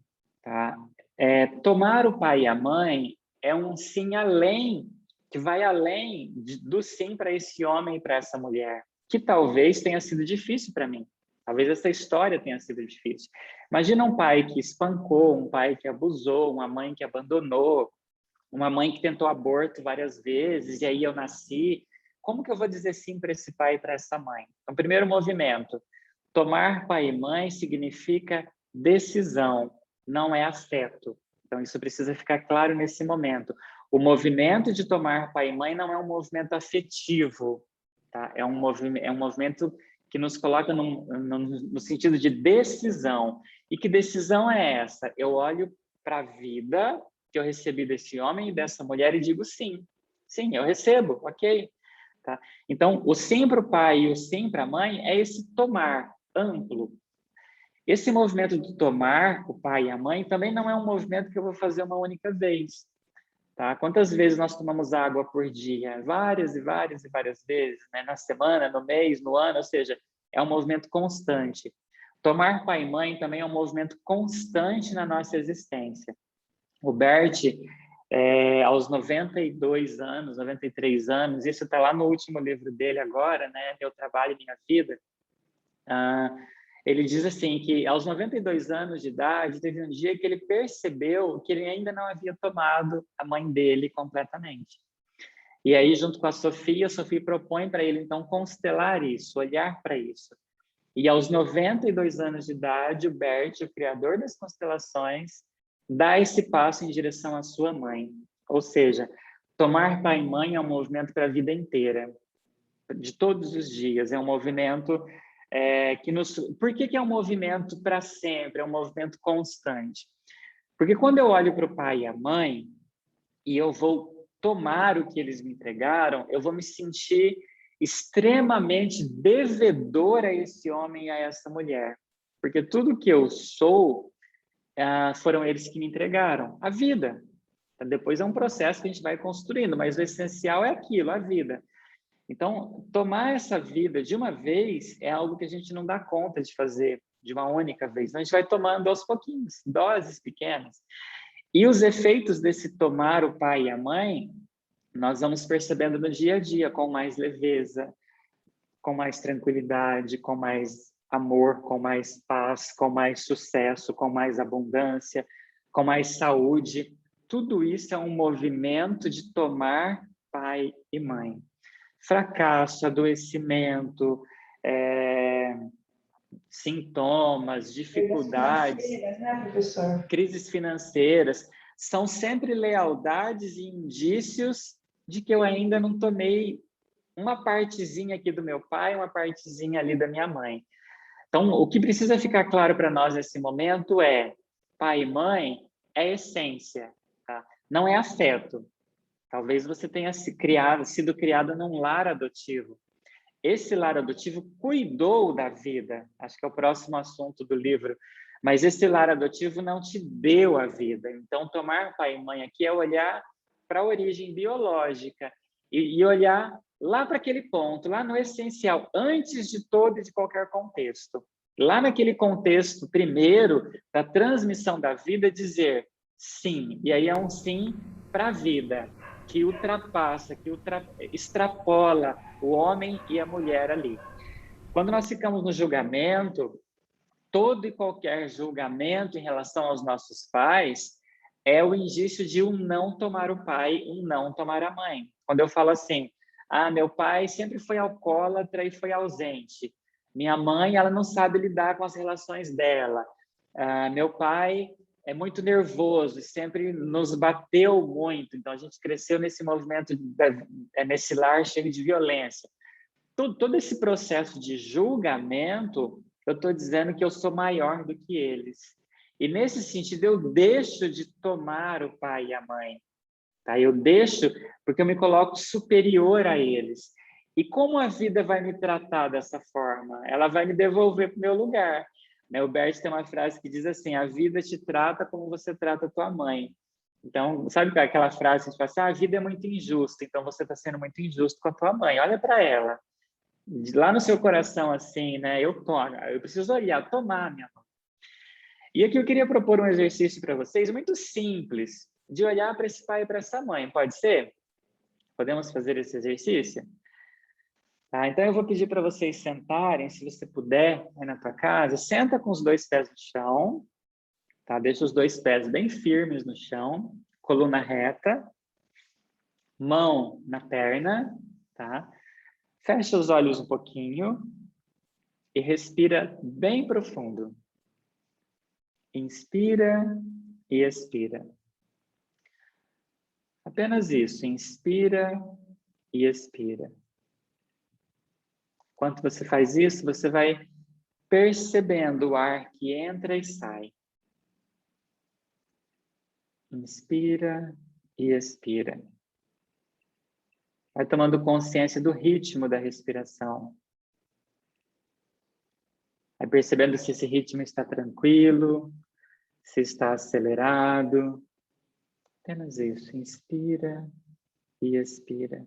Speaker 5: Tá? Tomar o pai e a mãe é um sim além, que vai além do sim para esse homem e para essa mulher, que talvez tenha sido difícil para mim. Talvez essa história tenha sido difícil. Imagina um pai que espancou, um pai que abusou, uma mãe que abandonou, uma mãe que tentou aborto várias vezes, e aí eu nasci. Como que eu vou dizer sim para esse pai e para essa mãe? Então, primeiro movimento, tomar pai e mãe significa decisão, não é afeto. Então, isso precisa ficar claro nesse momento. O movimento de tomar pai e mãe não é um movimento afetivo, tá? É um movimento que nos coloca no sentido de decisão. E que decisão é essa? Eu olho para a vida que eu recebi desse homem e dessa mulher e digo sim. Sim, eu recebo, ok. Tá? Então, o sim para o pai e o sim para a mãe é esse tomar amplo. Esse movimento de tomar o pai e a mãe também não é um movimento que eu vou fazer uma única vez. Tá? Quantas vezes nós tomamos água por dia? Várias e várias e várias vezes, né? Na semana, no mês, no ano, ou seja, é um movimento constante. Tomar pai e mãe também é um movimento constante na nossa existência. O Bert, aos 92 anos, 93 anos, isso está lá no último livro dele agora, né? Meu Trabalho e Minha Vida. Ele diz assim que aos 92 anos de idade, teve um dia que ele percebeu que ele ainda não havia tomado a mãe dele completamente. E aí, junto com a Sofia propõe para ele, então, constelar isso, olhar para isso. E aos 92 anos de idade, o Bert, o criador das constelações, dá esse passo em direção à sua mãe. Ou seja, tomar pai e mãe é um movimento para a vida inteira, de todos os dias. É um movimento que nos... Por que é um movimento para sempre? É um movimento constante. Porque quando eu olho para o pai e a mãe e eu vou tomar o que eles me entregaram, eu vou me sentir extremamente devedor a esse homem e a essa mulher. Porque tudo que eu sou foram eles que me entregaram. A vida. Depois é um processo que a gente vai construindo, mas o essencial é aquilo, a vida. Então, tomar essa vida de uma vez é algo que a gente não dá conta de fazer de uma única vez. Então, a gente vai tomando aos pouquinhos, doses pequenas. E os efeitos desse tomar o pai e a mãe, nós vamos percebendo no dia a dia, com mais leveza, com mais tranquilidade, com mais amor, com mais paz, com mais sucesso, com mais abundância, com mais saúde. Tudo isso é um movimento de tomar pai e mãe. Fracasso, adoecimento, sintomas, dificuldades, crises financeiras, são sempre lealdades e indícios de que eu ainda não tomei uma partezinha aqui do meu pai, uma partezinha ali da minha mãe. Então, o que precisa ficar claro para nós nesse momento é: pai e mãe é essência, tá? Não é afeto. Talvez você tenha sido criado num lar adotivo. Esse lar adotivo cuidou da vida, acho que é o próximo assunto do livro, mas esse lar adotivo não te deu a vida. Então, tomar pai e mãe aqui é olhar para a origem biológica e olhar lá para aquele ponto, lá no essencial, antes de todo e de qualquer contexto. Lá naquele contexto, primeiro, da transmissão da vida, dizer sim. E aí é um sim para a vida, que ultrapassa, que extrapola o homem e a mulher ali. Quando nós ficamos no julgamento, todo e qualquer julgamento em relação aos nossos pais é o indício de um não tomar o pai, um não tomar a mãe. Quando eu falo assim: meu pai sempre foi alcoólatra e foi ausente. Minha mãe, ela não sabe lidar com as relações dela. Meu pai é muito nervoso e sempre nos bateu muito. Então, a gente cresceu nesse movimento, nesse lar cheio de violência. Todo esse processo de julgamento, eu estou dizendo que eu sou maior do que eles. E, nesse sentido, eu deixo de tomar o pai e a mãe. Tá? Eu deixo porque eu me coloco superior a eles. E como a vida vai me tratar dessa forma? Ela vai me devolver para o meu lugar. Né? O Bert tem uma frase que diz assim, a vida te trata como você trata a tua mãe. Então, sabe aquela frase que a gente fala assim, a vida é muito injusta, então você está sendo muito injusto com a tua mãe. Olha para ela. Lá no seu coração, assim, né? Eu preciso olhar, tomar minha mão. E aqui eu queria propor um exercício para vocês, muito simples, de olhar para esse pai e para essa mãe. Pode ser? Podemos fazer esse exercício? Tá, então eu vou pedir para vocês sentarem, se você puder, aí na tua casa, senta com os 2 pés no chão, tá? Deixa os 2 pés bem firmes no chão, coluna reta, mão na perna, tá? Fecha os olhos um pouquinho e respira bem profundo. Inspira e expira. Apenas isso, inspira e expira. Enquanto você faz isso, você vai percebendo o ar que entra e sai. Inspira e expira. Vai tomando consciência do ritmo da respiração. Vai percebendo se esse ritmo está tranquilo, se está acelerado. Apenas isso, inspira e expira.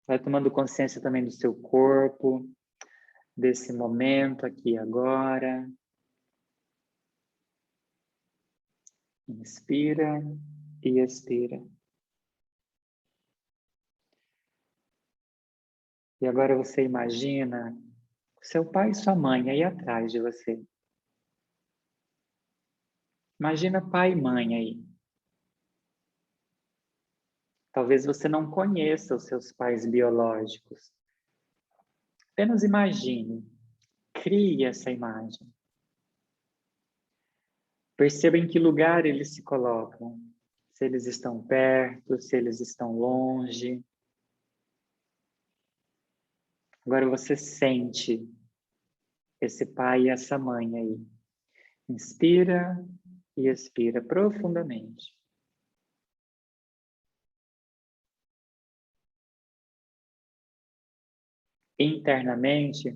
Speaker 5: Vai tomando consciência também do seu corpo, desse momento aqui e agora. Inspira e expira. E agora você imagina seu pai e sua mãe aí atrás de você. Imagina pai e mãe aí. Talvez você não conheça os seus pais biológicos. Apenas imagine. Crie essa imagem. Perceba em que lugar eles se colocam. Se eles estão perto, se eles estão longe. Agora você sente esse pai e essa mãe aí. Inspira e expira profundamente. Internamente,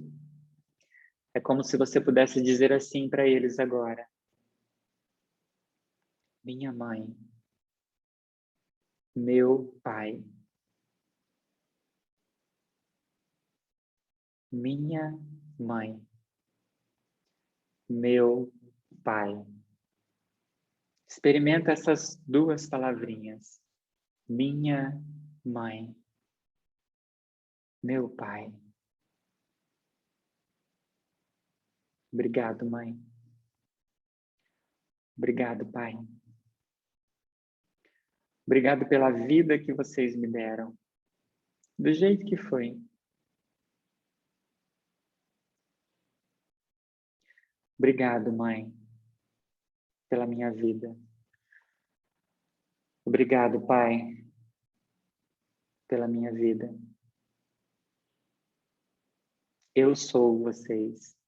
Speaker 5: é como se você pudesse dizer assim para eles agora. Minha mãe, meu pai. Minha mãe, meu pai. Experimenta essas 2 palavrinhas. Minha mãe, meu pai. Obrigado, mãe. Obrigado, pai. Obrigado pela vida que vocês me deram. Do jeito que foi. Obrigado, mãe, pela minha vida. Obrigado, pai, pela minha vida. Eu sou vocês.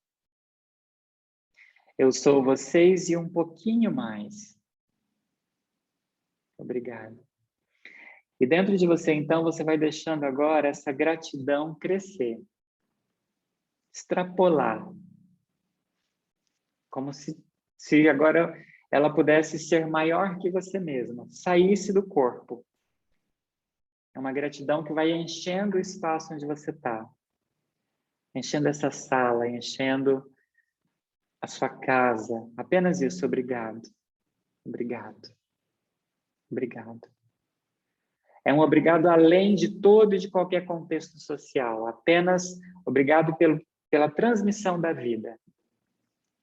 Speaker 5: Eu sou vocês e um pouquinho mais. Obrigado. E dentro de você, então, você vai deixando agora essa gratidão crescer. Extrapolar. Como se agora ela pudesse ser maior que você mesma. Saísse do corpo. É uma gratidão que vai enchendo o espaço onde você está. Enchendo essa sala, enchendo a sua casa. Apenas isso, obrigado. Obrigado. Obrigado. É um obrigado além de todo e de qualquer contexto social. Apenas obrigado pela transmissão da vida.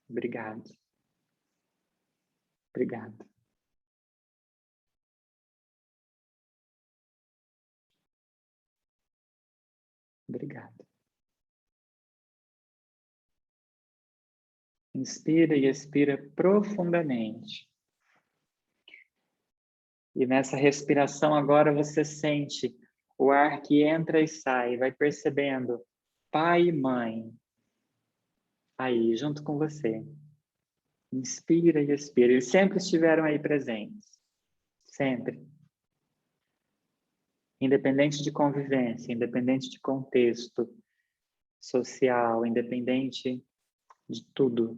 Speaker 5: Obrigado. Obrigado. Obrigado. Inspira e expira profundamente. E nessa respiração agora você sente o ar que entra e sai, vai percebendo pai e mãe aí junto com você. Inspira e expira. Eles sempre estiveram aí presentes. Sempre. Independente de convivência, independente de contexto social, independente de tudo.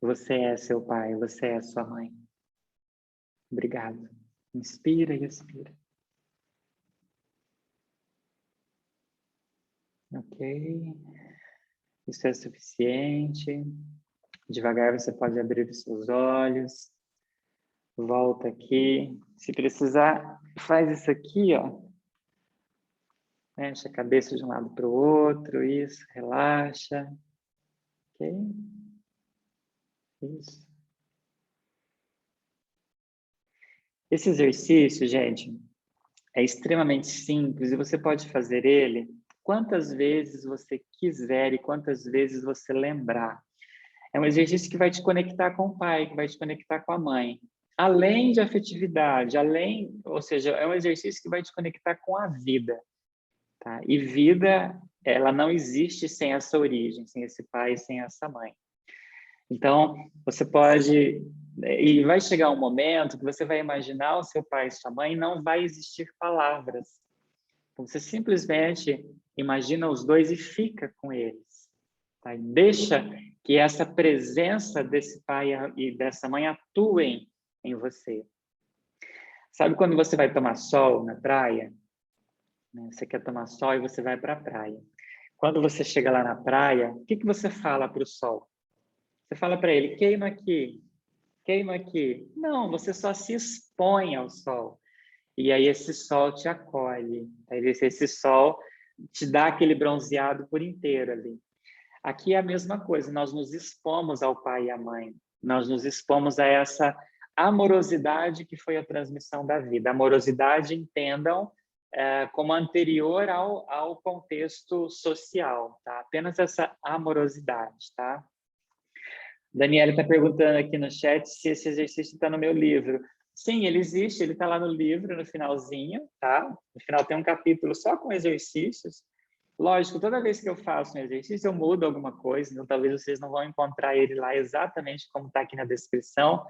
Speaker 5: Você é seu pai, você é sua mãe. Obrigado. Inspira e expira. Ok. Isso é suficiente. Devagar você pode abrir os seus olhos. Volta aqui. Se precisar, faz isso aqui, ó. Mexe a cabeça de um lado para o outro. Isso, relaxa. Ok? Isso. Esse exercício, gente, é extremamente simples e você pode fazer ele quantas vezes você quiser e quantas vezes você lembrar. É um exercício que vai te conectar com o pai, que vai te conectar com a mãe. Além de afetividade, ou seja, é um exercício que vai te conectar com a vida. Tá? E vida, ela não existe sem essa origem, sem esse pai, sem essa mãe. Então, você pode... E vai chegar um momento que você vai imaginar o seu pai e sua mãe e não vai existir palavras. Você simplesmente imagina os dois e fica com eles. Tá? E deixa que essa presença desse pai e dessa mãe atuem em você. Sabe quando você vai tomar sol na praia? Você quer tomar sol e você vai para a praia. Quando você chega lá na praia, o que você fala para o sol? Você fala para ele, queima aqui, queima aqui. Não, você só se expõe ao sol. E aí esse sol te acolhe. Esse sol te dá aquele bronzeado por inteiro ali. Aqui é a mesma coisa, nós nos expomos ao pai e à mãe. Nós nos expomos a essa amorosidade que foi a transmissão da vida. Amorosidade, entendam, como anterior ao contexto social, tá? Apenas essa amorosidade, tá? Daniela está perguntando aqui no chat se esse exercício está no meu livro. Sim, ele existe, ele está lá no livro, no finalzinho, tá? No final tem um capítulo só com exercícios. Lógico, toda vez que eu faço um exercício, eu mudo alguma coisa, então talvez vocês não vão encontrar ele lá exatamente como está aqui na descrição,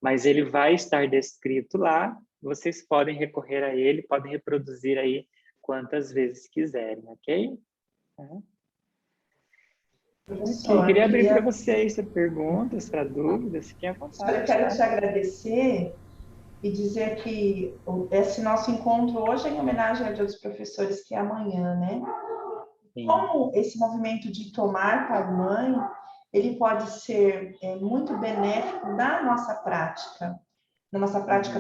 Speaker 5: mas ele vai estar descrito lá, vocês podem recorrer a ele, podem reproduzir aí quantas vezes quiserem, ok?
Speaker 3: Professor,
Speaker 5: Queria abrir para vocês perguntas, para dúvidas, fiquem à vontade.
Speaker 3: Eu quero te agradecer e dizer que esse nosso encontro hoje é em homenagem a Dia dos Professores, que é amanhã, né?
Speaker 5: Sim.
Speaker 3: Como esse movimento de tomar pai e mãe, ele pode ser muito benéfico na nossa prática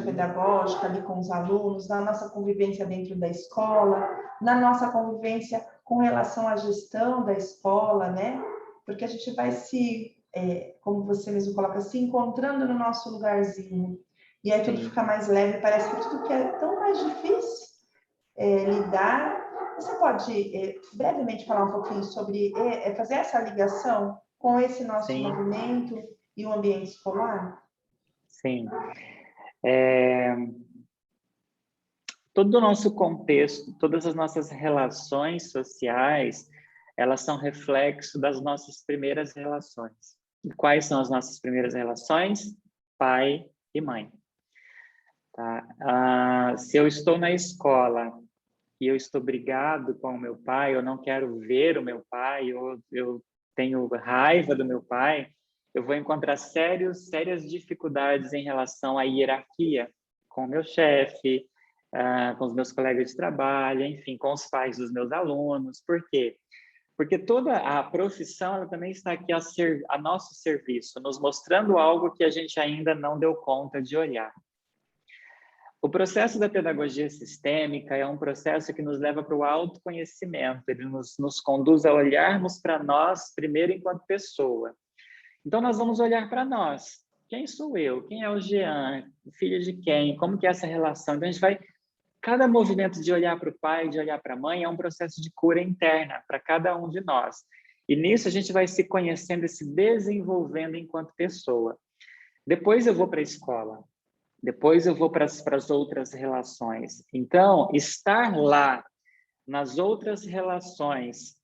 Speaker 3: pedagógica ali com os alunos, na nossa convivência dentro da escola, na nossa convivência com relação à gestão da escola, né? Porque a gente vai como você mesmo coloca, se encontrando no nosso lugarzinho. E aí tudo fica mais leve, parece que tudo que é tão mais difícil lidar. Você pode brevemente falar um pouquinho sobre fazer essa ligação com esse nosso movimento e o ambiente escolar?
Speaker 5: Sim. Todo o nosso contexto, todas as nossas relações sociais, elas são reflexo das nossas primeiras relações. E quais são as nossas primeiras relações? Pai e mãe. Tá? Se eu estou na escola e eu estou brigado com o meu pai, eu não quero ver o meu pai, ou eu tenho raiva do meu pai, eu vou encontrar sérias dificuldades em relação à hierarquia com o meu chefe, com os meus colegas de trabalho, enfim, com os pais dos meus alunos. Por quê? Porque toda a profissão ela também está aqui a nosso serviço, nos mostrando algo que a gente ainda não deu conta de olhar. O processo da pedagogia sistêmica é um processo que nos leva para o autoconhecimento, ele nos conduz a olharmos para nós primeiro enquanto pessoa. Então, nós vamos olhar para nós. Quem sou eu? Quem é o Jean? Filho de quem? Como que é essa relação? Então, a gente vai... Cada movimento de olhar para o pai, de olhar para a mãe, é um processo de cura interna para cada um de nós. E nisso a gente vai se conhecendo e se desenvolvendo enquanto pessoa. Depois eu vou para a escola. Depois eu vou para as outras relações. Então, estar lá nas outras relações,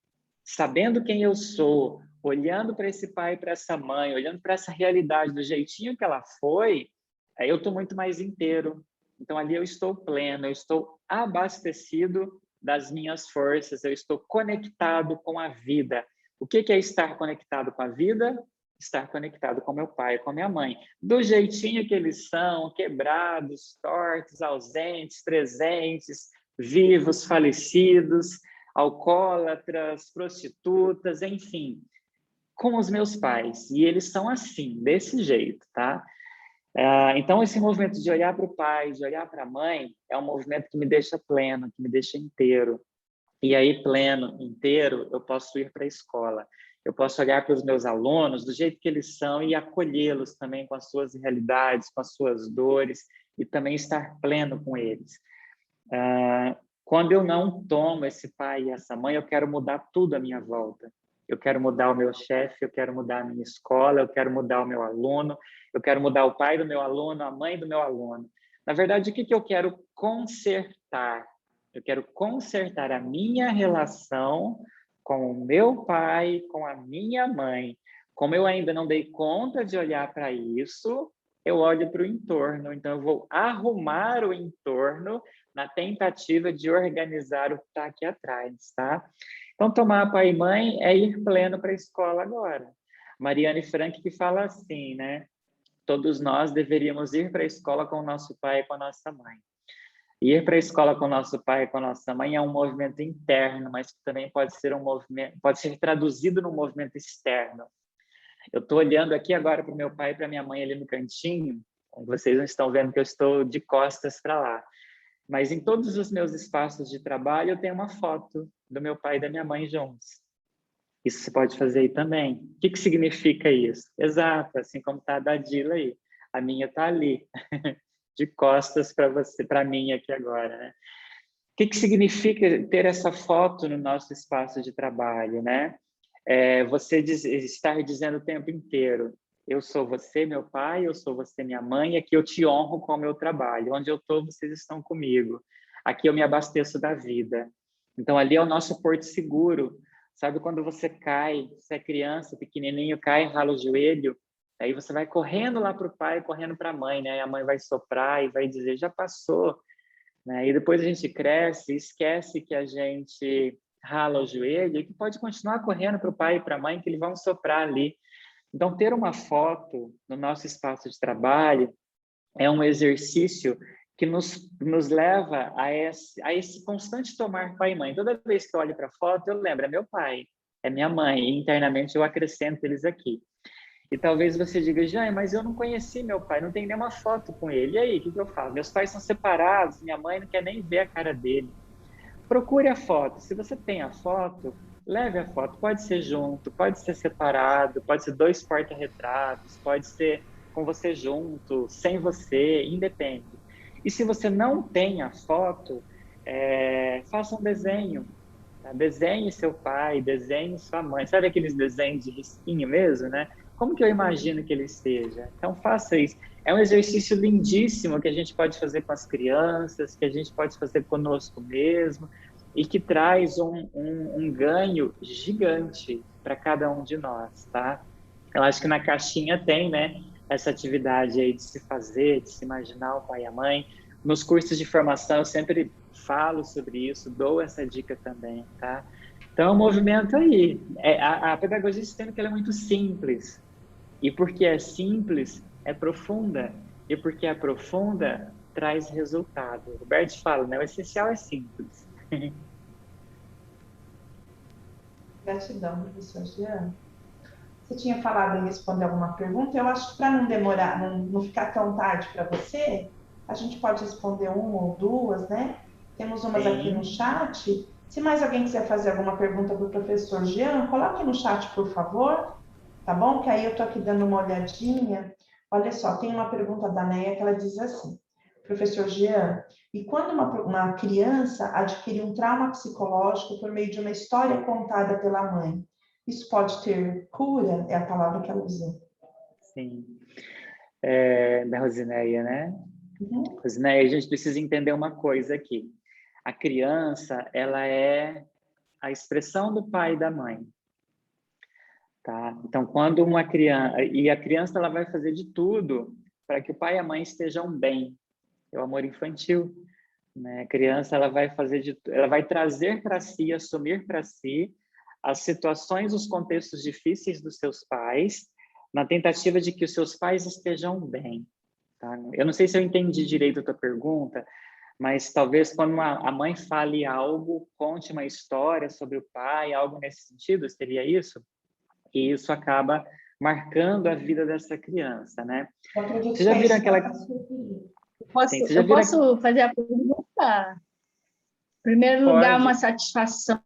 Speaker 5: sabendo quem eu sou, olhando para esse pai e para essa mãe, olhando para essa realidade do jeitinho que ela foi, aí eu estou muito mais inteiro. Então, ali eu estou pleno, eu estou abastecido das minhas forças, eu estou conectado com a vida. O que é estar conectado com a vida? Estar conectado com meu pai, com minha mãe. Do jeitinho que eles são, quebrados, tortos, ausentes, presentes, vivos, falecidos, alcoólatras, prostitutas, enfim, com os meus pais. E eles são assim, desse jeito, tá? Então, esse movimento de olhar para o pai, de olhar para a mãe, é um movimento que me deixa pleno, que me deixa inteiro. E aí, pleno, inteiro, eu posso ir para a escola. Eu posso olhar para os meus alunos do jeito que eles são e acolhê-los também com as suas realidades, com as suas dores, e também estar pleno com eles. Quando eu não tomo esse pai e essa mãe, eu quero mudar tudo à minha volta. Eu quero mudar o meu chefe, eu quero mudar a minha escola, eu quero mudar o meu aluno, eu quero mudar o pai do meu aluno, a mãe do meu aluno. Na verdade, o que eu quero consertar? Eu quero consertar a minha relação com o meu pai, com a minha mãe. Como eu ainda não dei conta de olhar para isso, eu olho para o entorno. Então, eu vou arrumar o entorno na tentativa de organizar o que está aqui atrás, tá? Então, tomar pai e mãe é ir pleno para a escola agora. Mariane Frank que fala assim, né? Todos nós deveríamos ir para a escola com o nosso pai e com a nossa mãe. Ir para a escola com o nosso pai e com a nossa mãe é um movimento interno, mas que também pode ser um movimento, pode ser traduzido num movimento externo. Eu estou olhando aqui agora para o meu pai e para minha mãe ali no cantinho. Vocês não estão vendo que eu estou de costas para lá. Mas em todos os meus espaços de trabalho, eu tenho uma foto do meu pai e da minha mãe juntos. Isso você pode fazer aí também. O que significa isso? Exato, assim como está a da Dila aí. A minha está ali, de costas para você, para mim aqui agora, né? O que significa ter essa foto no nosso espaço de trabalho, né? Você estar dizendo o tempo inteiro, eu sou você, meu pai, eu sou você, minha mãe, aqui eu te honro com o meu trabalho. Onde eu estou, vocês estão comigo. Aqui eu me abasteço da vida. Então, ali é o nosso porto seguro. Sabe quando você cai, você é criança, pequenininho, cai, rala o joelho, aí você vai correndo lá para o pai, correndo para a mãe, né? A mãe vai soprar e vai dizer, já passou. Né? E depois a gente cresce, esquece que a gente rala o joelho e que pode continuar correndo para o pai e para a mãe, que eles vão soprar ali. Então, ter uma foto no nosso espaço de trabalho é um exercício que nos leva a esse constante tomar pai e mãe. Toda vez que eu olho para a foto, eu lembro, é meu pai, é minha mãe, e internamente eu acrescento eles aqui. E talvez você diga, Jane, mas eu não conheci meu pai, não tem nenhuma foto com ele. E aí, o que eu faço? Meus pais são separados, minha mãe não quer nem ver a cara dele. Procure a foto. Se você tem a foto, leve a foto. Pode ser junto, pode ser separado, pode ser 2 porta-retratos, pode ser com você junto, sem você, independe. E se você não tem a foto, faça um desenho. Tá? Desenhe seu pai, desenhe sua mãe. Sabe aqueles desenhos de risquinho mesmo, né? Como que eu imagino que ele esteja? Então, faça isso. É um exercício lindíssimo que a gente pode fazer com as crianças, que a gente pode fazer conosco mesmo, e que traz um ganho gigante para cada um de nós, tá? Eu acho que na caixinha tem, né, essa atividade aí de se fazer, de se imaginar o pai e a mãe. Nos cursos de formação eu sempre falo sobre isso, dou essa dica também, tá? Então, o movimento aí, a pedagogia sistêmica ela é muito simples, e porque é simples, é profunda, e porque é profunda, traz resultado. O Roberto fala, né, o essencial é simples.
Speaker 3: Gratidão, professor Jean. Você tinha falado em responder alguma pergunta? Eu acho que para não demorar, não ficar tão tarde para você, a gente pode responder uma ou duas, né? Temos umas aqui no chat. Se mais alguém quiser fazer alguma pergunta para o professor Jean, coloque no chat, por favor, tá bom? Que aí eu estou aqui dando uma olhadinha. Olha só, tem uma pergunta da Neia que ela diz assim, professor Jean, e quando uma criança adquire um trauma psicológico por meio de uma história contada pela mãe, Isso pode ter cura? É a palavra que ela usou.
Speaker 5: Sim. Da Rosineia, né?
Speaker 3: Uhum.
Speaker 5: Rosineia, a gente precisa entender uma coisa aqui. A criança, ela é a expressão do pai e da mãe. Tá? Então, quando uma criança... E a criança, ela vai fazer de tudo para que o pai e a mãe estejam bem. É o amor infantil. Né? A criança, ela vai ela vai trazer para si, assumir para si as situações, os contextos difíceis dos seus pais, na tentativa de que os seus pais estejam bem. Tá? Eu não sei se eu entendi direito a tua pergunta, mas talvez quando a mãe fale algo, conte uma história sobre o pai, algo nesse sentido, seria isso? E isso acaba marcando a vida dessa criança, né?
Speaker 3: Eu acredito
Speaker 5: Vocês já
Speaker 3: que é
Speaker 5: viram
Speaker 3: isso que
Speaker 5: aquela...
Speaker 3: ela se referiu.
Speaker 5: Sim, vocês já
Speaker 9: Eu
Speaker 5: viram...
Speaker 9: posso fazer a pergunta? Em primeiro lugar, uma satisfação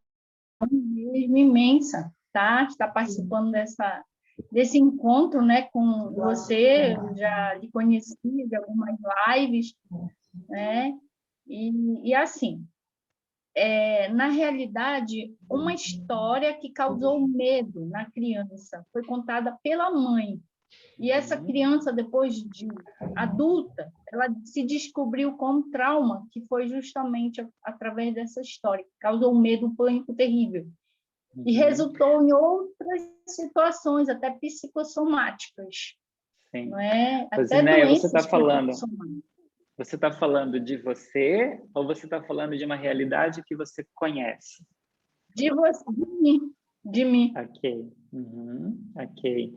Speaker 9: mesmo imensa, tá? Estar participando desse encontro, né, com você. Eu já lhe conheci de algumas lives, né? E assim, na realidade, uma história que causou medo na criança foi contada pela mãe. E essa criança, depois de adulta, ela se descobriu com trauma, que foi justamente através dessa história, que causou um medo, um pânico terrível. E resultou em outras situações, até psicossomáticas.
Speaker 5: Sim.
Speaker 9: Não é? Até
Speaker 5: Rosineia,
Speaker 9: doenças psicossomáticas.
Speaker 5: você está falando de você ou você está falando de uma realidade que você conhece?
Speaker 9: De você, de mim.
Speaker 5: Ok, ok.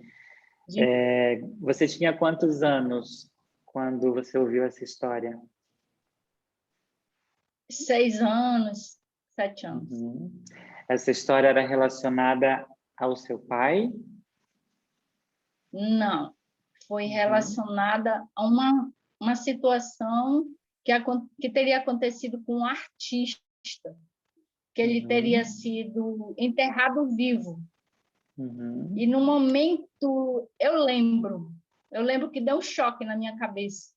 Speaker 5: Você tinha quantos anos quando você ouviu essa história?
Speaker 9: 6 anos, 7 anos.
Speaker 5: Essa história era relacionada ao seu pai?
Speaker 9: Não, foi relacionada a uma situação que teria acontecido com um artista, que ele teria sido enterrado vivo. E no momento, eu lembro que deu um choque na minha cabeça.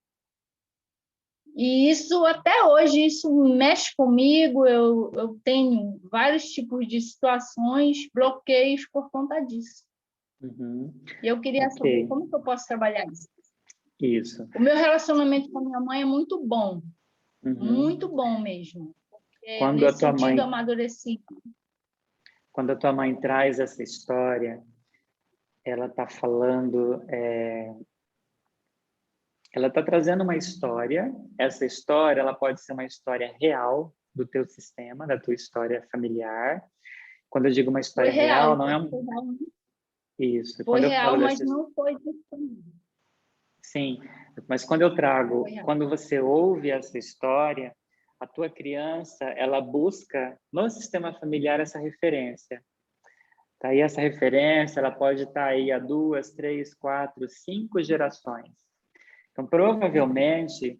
Speaker 9: E isso, até hoje, isso mexe comigo, eu tenho vários tipos de situações, bloqueios por conta disso. E eu queria saber como que eu posso trabalhar isso.
Speaker 5: Isso.
Speaker 9: O meu relacionamento com a minha mãe é muito bom mesmo.
Speaker 5: Quando
Speaker 9: Nesse sentido, amadureci.
Speaker 5: Quando a tua mãe traz essa história, ela está falando... Ela está trazendo uma história. Essa história, ela pode ser uma história real do teu sistema, da tua história familiar. Quando eu digo uma história real, não é um... Isso.
Speaker 9: Foi real, mas não foi disponível.
Speaker 5: Sim, mas quando eu trago, quando você ouve essa história, a tua criança, ela busca no sistema familiar essa referência. Tá? E essa referência, ela pode estar aí há 2, 3, 4, 5 gerações. Então, provavelmente,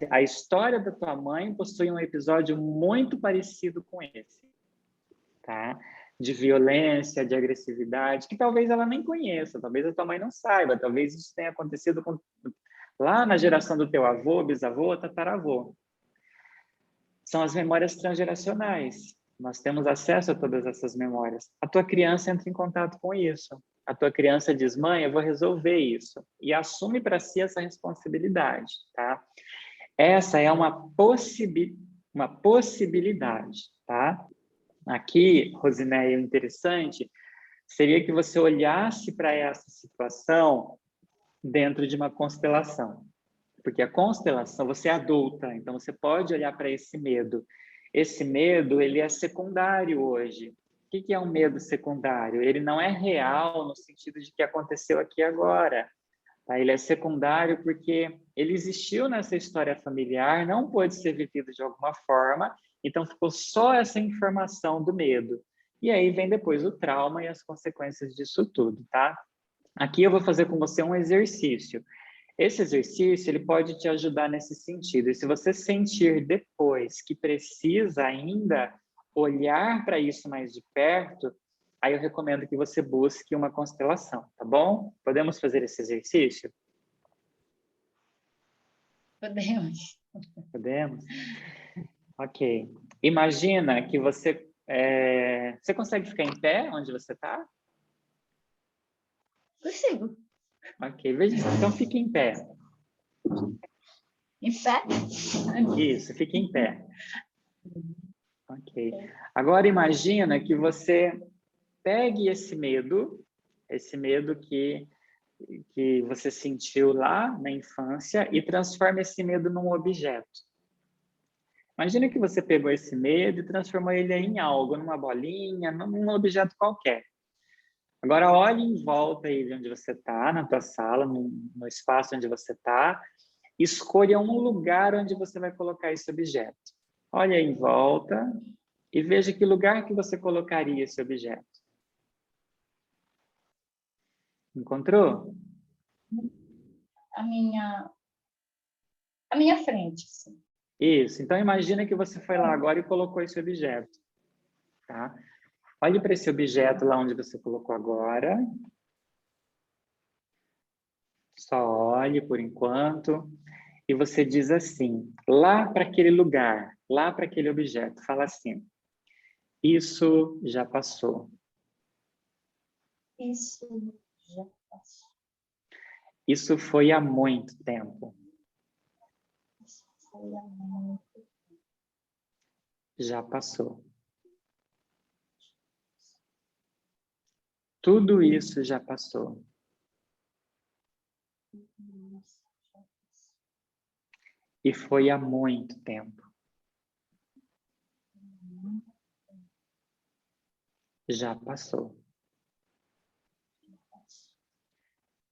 Speaker 5: a história da tua mãe possui um episódio muito parecido com esse, tá? De violência, de agressividade, que talvez ela nem conheça, talvez a tua mãe não saiba, talvez isso tenha acontecido lá na geração do teu avô, bisavô, tataravô. São as memórias transgeracionais. Nós temos acesso a todas essas memórias. A tua criança entra em contato com isso. A tua criança diz, mãe, eu vou resolver isso. E assume para si essa responsabilidade, tá? Essa é uma possibilidade, tá? Aqui, Rosineia, o interessante seria que você olhasse para essa situação dentro de uma constelação. Porque a constelação, você é adulta, então você pode olhar para esse medo. Esse medo, ele é secundário hoje. O que é um medo secundário? Ele não é real no sentido de que aconteceu aqui agora. Tá? Ele é secundário porque ele existiu nessa história familiar, não pôde ser vivido de alguma forma, então ficou só essa informação do medo. E aí vem depois o trauma e as consequências disso tudo, tá? Aqui eu vou fazer com você um exercício. Esse exercício, ele pode te ajudar nesse sentido. E se você sentir depois que precisa ainda olhar para isso mais de perto, aí eu recomendo que você busque uma constelação, tá bom? Podemos fazer esse exercício?
Speaker 9: Podemos.
Speaker 5: Podemos? Ok. Imagina que você... Você consegue ficar em pé onde você está?
Speaker 9: Consigo.
Speaker 5: Ok, veja, então fique em pé.
Speaker 9: Em pé?
Speaker 5: Isso, fique em pé. Ok. Agora imagina que você pegue esse medo que você sentiu lá na infância e transforme esse medo num objeto. Imagina que você pegou esse medo e transformou ele em algo, numa bolinha, num objeto qualquer. Agora olhe em volta aí de onde você está, na tua sala, no espaço onde você está. Escolha um lugar onde você vai colocar esse objeto. Olha aí em volta e veja que lugar que você colocaria esse objeto. Encontrou?
Speaker 9: A minha frente, sim.
Speaker 5: Isso. Então imagina que você foi lá agora e colocou esse objeto, tá? Olhe para esse objeto lá onde você colocou agora. Só olhe por enquanto. E você diz assim, lá para aquele lugar, lá para aquele objeto, fala assim: isso já passou.
Speaker 9: Isso já passou.
Speaker 5: Isso foi há muito tempo.
Speaker 9: Isso foi há muito tempo.
Speaker 5: Já passou. Tudo isso já passou. E foi há muito tempo. Já passou.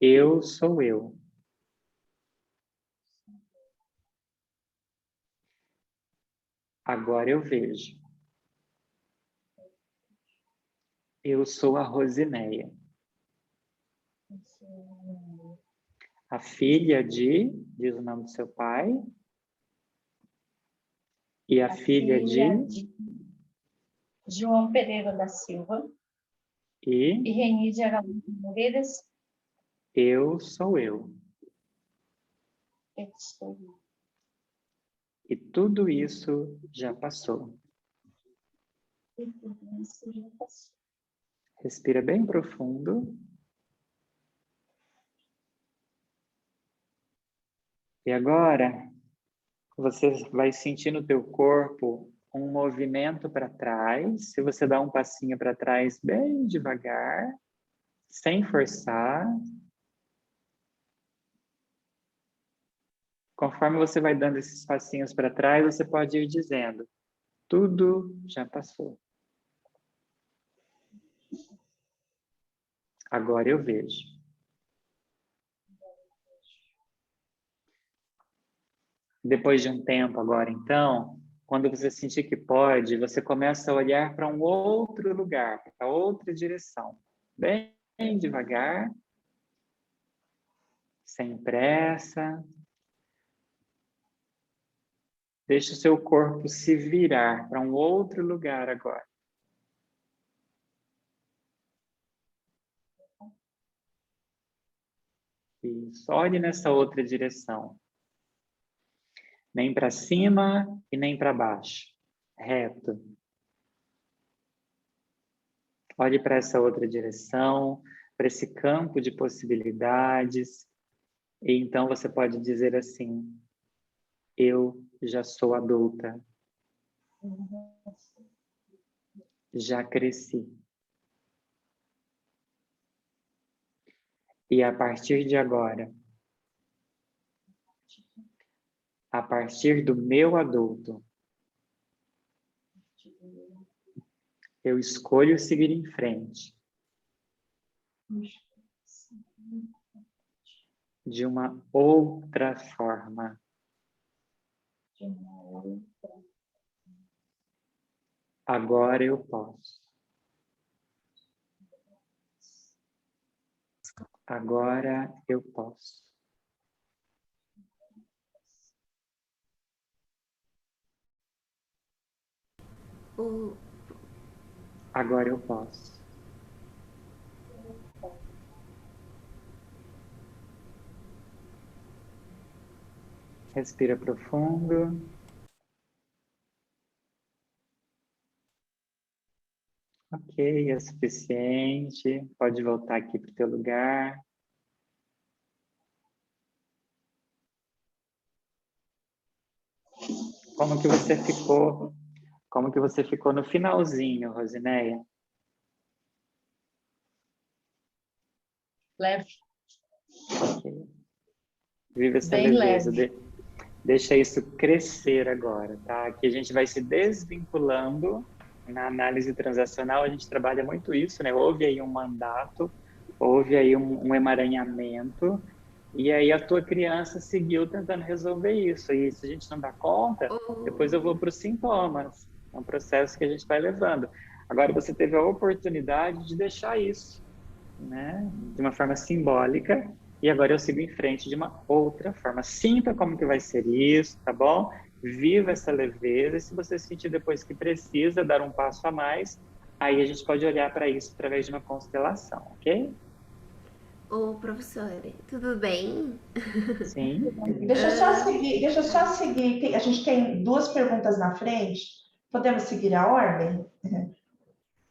Speaker 5: Eu sou eu. Agora eu vejo. Eu sou a Rosineia. A filha de, diz o nome do seu pai. E a filha de
Speaker 9: João Pereira da Silva e
Speaker 5: e
Speaker 9: Reni de Araújo Moreiras.
Speaker 5: eu sou eu.
Speaker 9: Eu sou eu.
Speaker 5: E tudo isso já passou.
Speaker 9: E tudo isso já passou.
Speaker 5: Respira bem profundo. E agora, você vai sentir no teu corpo um movimento para trás. Se você dá um passinho para trás bem devagar, sem forçar. Conforme você vai dando esses passinhos para trás, você pode ir dizendo: tudo já passou. Agora eu vejo. Depois de um tempo agora, então, quando você sentir que pode, você começa a olhar para um outro lugar, para outra direção. Bem devagar, sem pressa. Deixe o seu corpo se virar para um outro lugar agora. Isso. Olhe nessa outra direção. Nem para cima e nem para baixo. Reto. Olhe para essa outra direção, para esse campo de possibilidades. E então você pode dizer assim: eu já sou adulta. Já cresci. E a partir de agora, a partir do meu adulto, eu escolho seguir em frente de uma outra forma. Agora eu posso. Agora eu posso. Agora eu posso. Respira profundo. Ok. Ok, é suficiente. Pode voltar aqui para o teu lugar. Como que você ficou? Como que você ficou no finalzinho, Rosineia?
Speaker 9: Leve.
Speaker 5: Ok. Viva essa
Speaker 9: Bem
Speaker 5: leveza.
Speaker 9: leve.
Speaker 5: Deixa isso crescer agora, tá? Aqui a gente vai se desvinculando. Na análise transacional, a gente trabalha muito isso, né? Houve aí um mandato, houve aí um emaranhamento, e aí a tua criança seguiu tentando resolver isso. E se a gente não dá conta, depois eu vou para os sintomas. É um processo que a gente vai levando. Agora você teve a oportunidade de deixar isso, né? De uma forma simbólica, e agora eu sigo em frente de uma outra forma. Sinta como que vai ser isso, tá bom? Viva essa leveza, e se você sentir depois que precisa dar um passo a mais, aí a gente pode olhar para isso através de uma constelação, ok?
Speaker 10: Ô, professora, tudo bem?
Speaker 5: Sim.
Speaker 3: Deixa eu só seguir. A gente tem 2 perguntas na frente. Podemos seguir a ordem?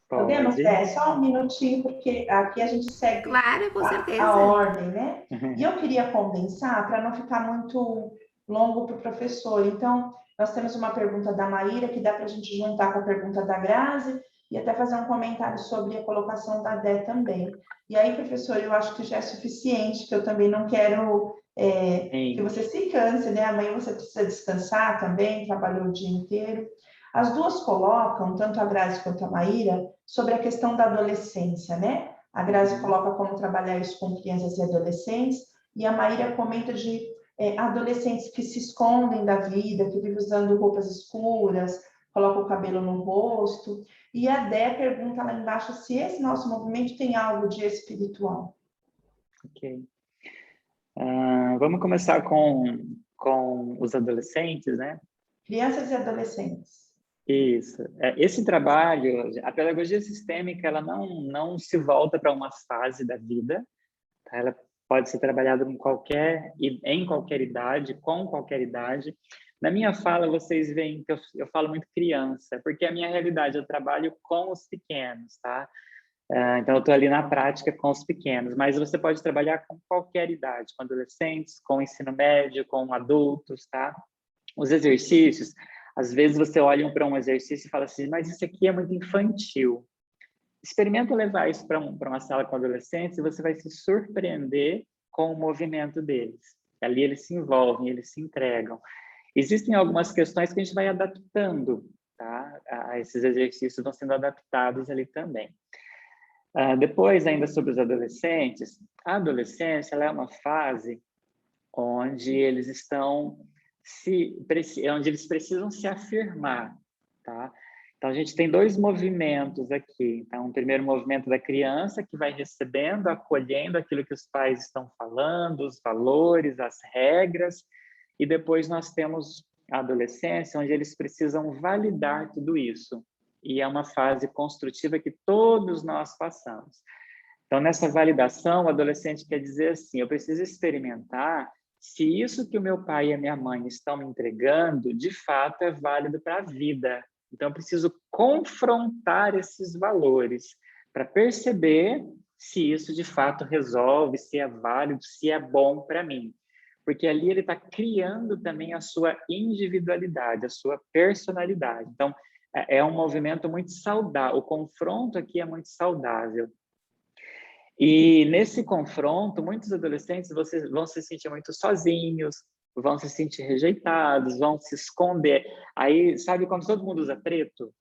Speaker 3: Podemos?
Speaker 5: Pode.
Speaker 3: Só um minutinho, porque aqui a gente segue
Speaker 10: Claro, com certeza.
Speaker 3: a ordem, né? E eu queria condensar para não ficar muito longo para o professor. Então, nós temos uma pergunta da Maíra, que dá para a gente juntar com a pergunta da Grazi, e até fazer um comentário sobre a colocação da Dé também. E aí, professor, eu acho que já é suficiente, que eu também não quero que você se canse, né? Amanhã você precisa descansar também, trabalhou o dia inteiro. As 2 colocam, tanto a Grazi quanto a Maíra, sobre a questão da adolescência, né? A Grazi coloca como trabalhar isso com crianças e adolescentes, e a Maíra comenta de adolescentes que se escondem da vida, que vivem usando roupas escuras, colocam o cabelo no rosto. E a Dé pergunta lá embaixo se esse nosso movimento tem algo de espiritual.
Speaker 5: Ok. Vamos começar com os adolescentes, né?
Speaker 3: Crianças e adolescentes.
Speaker 5: Isso. Esse trabalho, a pedagogia sistêmica, ela não se volta para uma fase da vida, tá? Ela pode ser trabalhada em qualquer idade, com qualquer idade. Na minha fala, vocês veem que eu falo muito criança, porque a minha realidade, eu trabalho com os pequenos, tá? Então, eu estou ali na prática com os pequenos, mas você pode trabalhar com qualquer idade, com adolescentes, com ensino médio, com adultos, tá? Os exercícios, às vezes você olha para um exercício e fala assim, mas isso aqui é muito infantil. Experimenta levar isso para uma sala com adolescentes e você vai se surpreender com o movimento deles. Ali eles se envolvem, eles se entregam. Existem algumas questões que a gente vai adaptando, tá? Esses exercícios vão sendo adaptados ali também. Depois, ainda sobre os adolescentes, a adolescência ela é uma fase onde eles onde eles precisam se afirmar, tá? Então, a gente tem 2 movimentos aqui. Então, o primeiro movimento da criança, que vai recebendo, acolhendo aquilo que os pais estão falando, os valores, as regras, e depois nós temos a adolescência, onde eles precisam validar tudo isso. E é uma fase construtiva que todos nós passamos. Então, nessa validação, o adolescente quer dizer assim, eu preciso experimentar se isso que o meu pai e a minha mãe estão me entregando, de fato, é válido para a vida. Então, eu preciso confrontar esses valores para perceber se isso, de fato, resolve, se é válido, se é bom para mim. Porque ali ele está criando também a sua individualidade, a sua personalidade. Então, é um movimento muito saudável. O confronto aqui é muito saudável. E nesse confronto, muitos adolescentes vão se sentir muito sozinhos, vão se sentir rejeitados, vão se esconder. Aí, sabe quando todo mundo usa preto?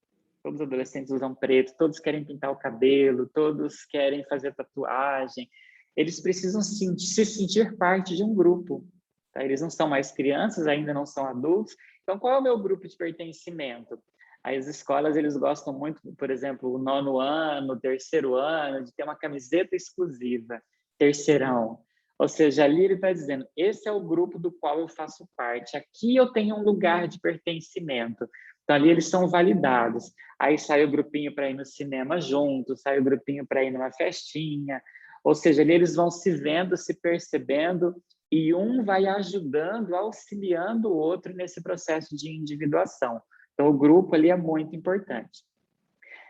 Speaker 5: Todos os adolescentes usam preto, todos querem pintar o cabelo, todos querem fazer tatuagem. Eles precisam se sentir parte de um grupo. Tá? Eles não são mais crianças, ainda não são adultos. Então, qual é o meu grupo de pertencimento? As escolas, eles gostam muito, por exemplo, o 9º ano, o 3º ano, de ter uma camiseta exclusiva, terceirão. Ou seja, ali ele está dizendo, esse é o grupo do qual eu faço parte. Aqui eu tenho um lugar de pertencimento. Então, ali eles são validados. Aí sai o grupinho para ir no cinema junto, sai o grupinho para ir numa festinha. Ou seja, ali eles vão se vendo, se percebendo, e um vai ajudando, auxiliando o outro nesse processo de individuação. Então, o grupo ali é muito importante.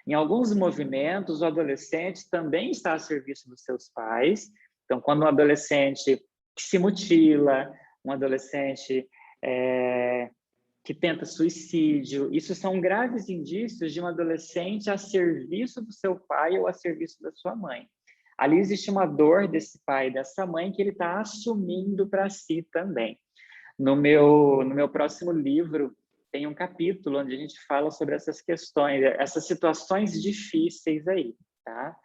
Speaker 5: Em alguns movimentos, o adolescente também está a serviço dos seus pais. Então, quando um adolescente se mutila, um adolescente que tenta suicídio, isso são graves indícios de um adolescente a serviço do seu pai ou a serviço da sua mãe. Ali existe uma dor desse pai e dessa mãe que ele está assumindo para si também. No meu próximo livro, tem um capítulo onde a gente fala sobre essas questões, essas situações difíceis aí, tá?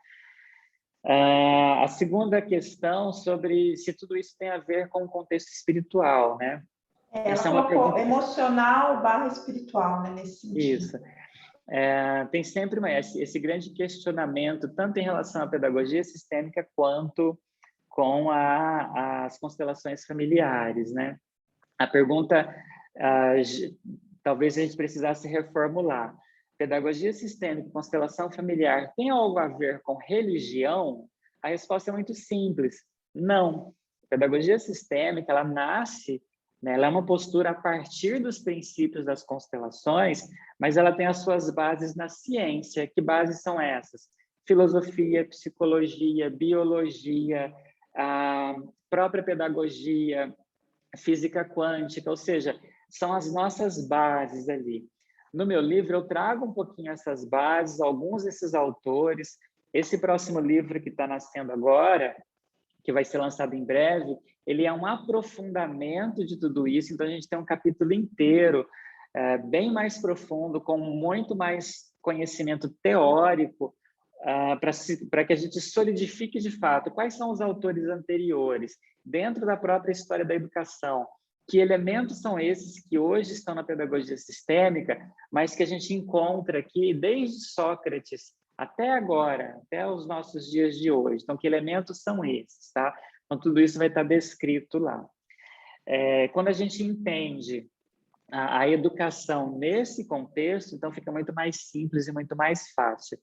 Speaker 5: A segunda questão sobre se tudo isso tem a ver com o contexto espiritual, né?
Speaker 3: Ela colocou emocional / espiritual, né, nesse sentido.
Speaker 5: Isso. Tem sempre esse grande questionamento, tanto em relação à pedagogia sistêmica, quanto com as constelações familiares, né? A pergunta, talvez a gente precisasse reformular. Pedagogia sistêmica e constelação familiar tem algo a ver com religião? A resposta é muito simples. Não. A pedagogia sistêmica, ela nasce, né, ela é uma postura a partir dos princípios das constelações, mas ela tem as suas bases na ciência. Que bases são essas? Filosofia, psicologia, biologia, a própria pedagogia, física quântica, ou seja, são as nossas bases ali. No meu livro, eu trago um pouquinho essas bases, alguns desses autores. Esse próximo livro que está nascendo agora, que vai ser lançado em breve, ele é um aprofundamento de tudo isso, então a gente tem um capítulo inteiro, bem mais profundo, com muito mais conhecimento teórico, para que a gente solidifique de fato quais são os autores anteriores, dentro da própria história da educação. Que elementos são esses que hoje estão na pedagogia sistêmica, mas que a gente encontra aqui desde Sócrates até agora, até os nossos dias de hoje. Então, que elementos são esses, tá? Então, tudo isso vai estar descrito lá. Quando a gente entende a educação nesse contexto, então fica muito mais simples e muito mais fácil.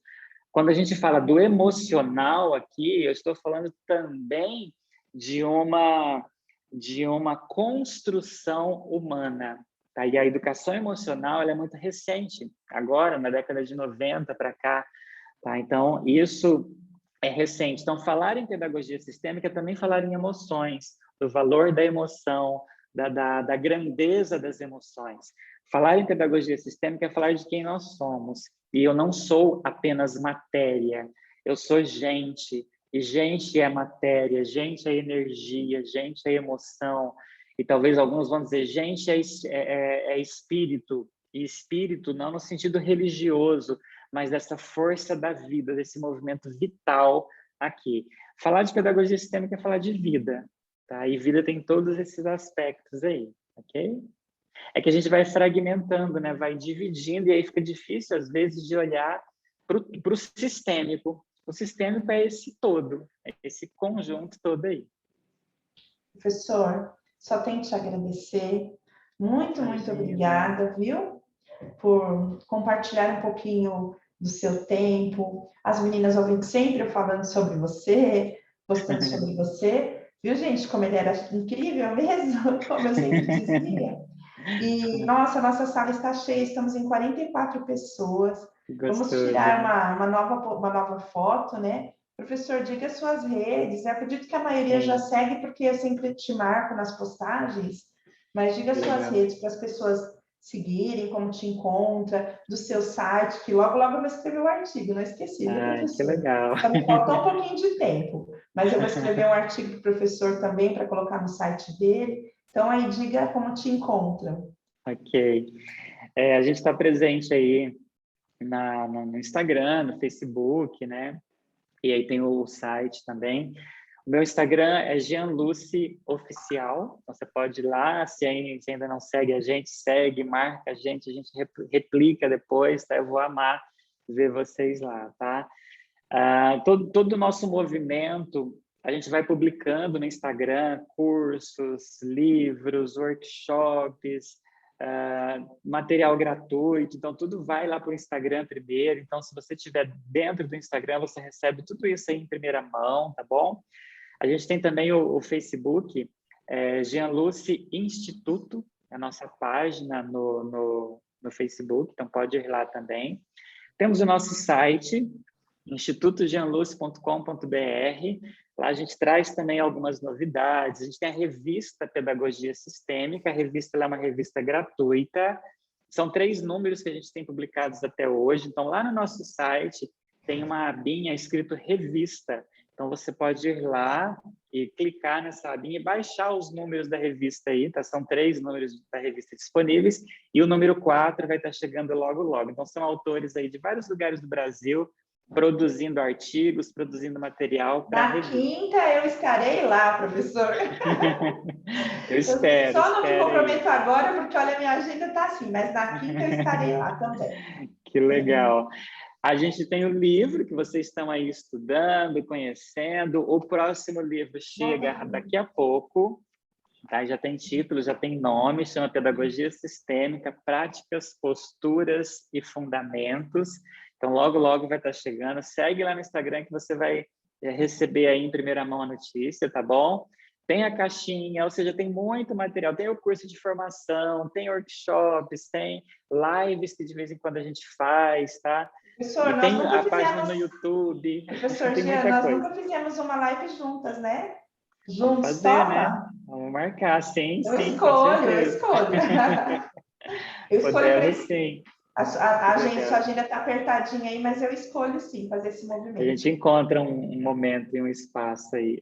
Speaker 5: Quando a gente fala do emocional aqui, eu estou falando também de uma construção humana, tá? E a educação emocional, ela é muito recente, agora, na década de 90 para cá, tá? Então, isso é recente. Então, falar em pedagogia sistêmica é também falar em emoções, do valor da emoção, da grandeza das emoções. Falar em pedagogia sistêmica é falar de quem nós somos. E eu não sou apenas matéria, eu sou gente. E gente é matéria, gente é energia, gente é emoção. E talvez alguns vão dizer, gente é espírito. E espírito não no sentido religioso, mas dessa força da vida, desse movimento vital aqui. Falar de pedagogia sistêmica é falar de vida, tá? E vida tem todos esses aspectos aí, ok? É que a gente vai fragmentando, né? Vai dividindo, e aí fica difícil, às vezes, de olhar para o sistêmico. O sistêmico é esse todo, é esse conjunto todo aí.
Speaker 3: Professor, só tenho que te agradecer. Muito obrigada, viu? Por compartilhar um pouquinho do seu tempo. As meninas ouvem sempre eu falando sobre você, postando sobre você. Viu, gente, como ele era incrível mesmo, como eu sempre dizia. E, nossa sala está cheia, estamos em 44 pessoas. Vamos tirar uma nova foto, né? Professor, diga suas redes. Eu acredito que a maioria já segue, porque eu sempre te marco nas postagens, mas diga suas redes para as pessoas seguirem, como te encontra, do seu site, que logo eu vou escrever o artigo, não esqueci, viu, professor?
Speaker 5: Que legal.
Speaker 3: Só me faltou um pouquinho de tempo, mas eu vou escrever um artigo para o professor também, para colocar no site dele. Então, aí diga como te encontra.
Speaker 5: Ok. A gente está presente aí no Instagram, no Facebook, né? E aí tem o site também. O meu Instagram é Jeanluce Oficial. Então, você pode ir lá, se ainda não segue a gente, segue, marca a gente replica depois, tá? Eu vou amar ver vocês lá, tá? Todo o nosso movimento, a gente vai publicando no Instagram cursos, livros, workshops, material gratuito, então tudo vai lá para o Instagram primeiro. Então, se você estiver dentro do Instagram, você recebe tudo isso aí em primeira mão, tá bom? A gente tem também o Facebook, Jeanluce Instituto, a nossa página no Facebook, então pode ir lá também. Temos o nosso site, institutojeanluce.com.br. Lá a gente traz também algumas novidades. A gente tem a revista Pedagogia Sistêmica. A revista ela é uma revista gratuita. São 3 números que a gente tem publicados até hoje. Então, lá no nosso site tem uma abinha escrito revista. Então, você pode ir lá e clicar nessa abinha e baixar os números da revista aí, tá? São 3 números da revista disponíveis e o número 4 vai estar chegando logo, logo. Então, são autores aí de vários lugares do Brasil produzindo artigos, produzindo material para a revista.
Speaker 3: Na quinta eu estarei lá, professor.
Speaker 5: Eu espero.
Speaker 3: Só não me
Speaker 5: espero
Speaker 3: comprometo agora, porque olha, minha agenda está assim, mas na quinta eu estarei lá também.
Speaker 5: Que legal. A gente tem o livro que vocês estão aí estudando, conhecendo. O próximo livro chega daqui a pouco, tá? Já tem título, já tem nome, chama Pedagogia Sistêmica, Práticas, Posturas e Fundamentos. Então, logo, logo vai estar chegando. Segue lá no Instagram que você vai receber aí em primeira mão a notícia, tá bom? Tem a caixinha, ou seja, tem muito material. Tem o curso de formação, tem workshops, tem lives que de vez em quando a gente faz, tá?
Speaker 3: Professor,
Speaker 5: e tem a página no YouTube.
Speaker 3: Professor
Speaker 5: tem
Speaker 3: Jean,
Speaker 5: muita
Speaker 3: nós
Speaker 5: coisa.
Speaker 3: nunca fizemos uma live juntas, né?
Speaker 5: Vamos
Speaker 3: Juntos,
Speaker 5: fazer,
Speaker 3: topa?
Speaker 5: né? Vamos marcar, sim,
Speaker 3: Eu
Speaker 5: sim.
Speaker 3: escolho, eu escolho. Eu escolho.
Speaker 5: Podemos, sim.
Speaker 3: A gente, sua agenda está apertadinha aí, mas eu escolho sim fazer esse movimento.
Speaker 5: A gente encontra um momento e um espaço aí.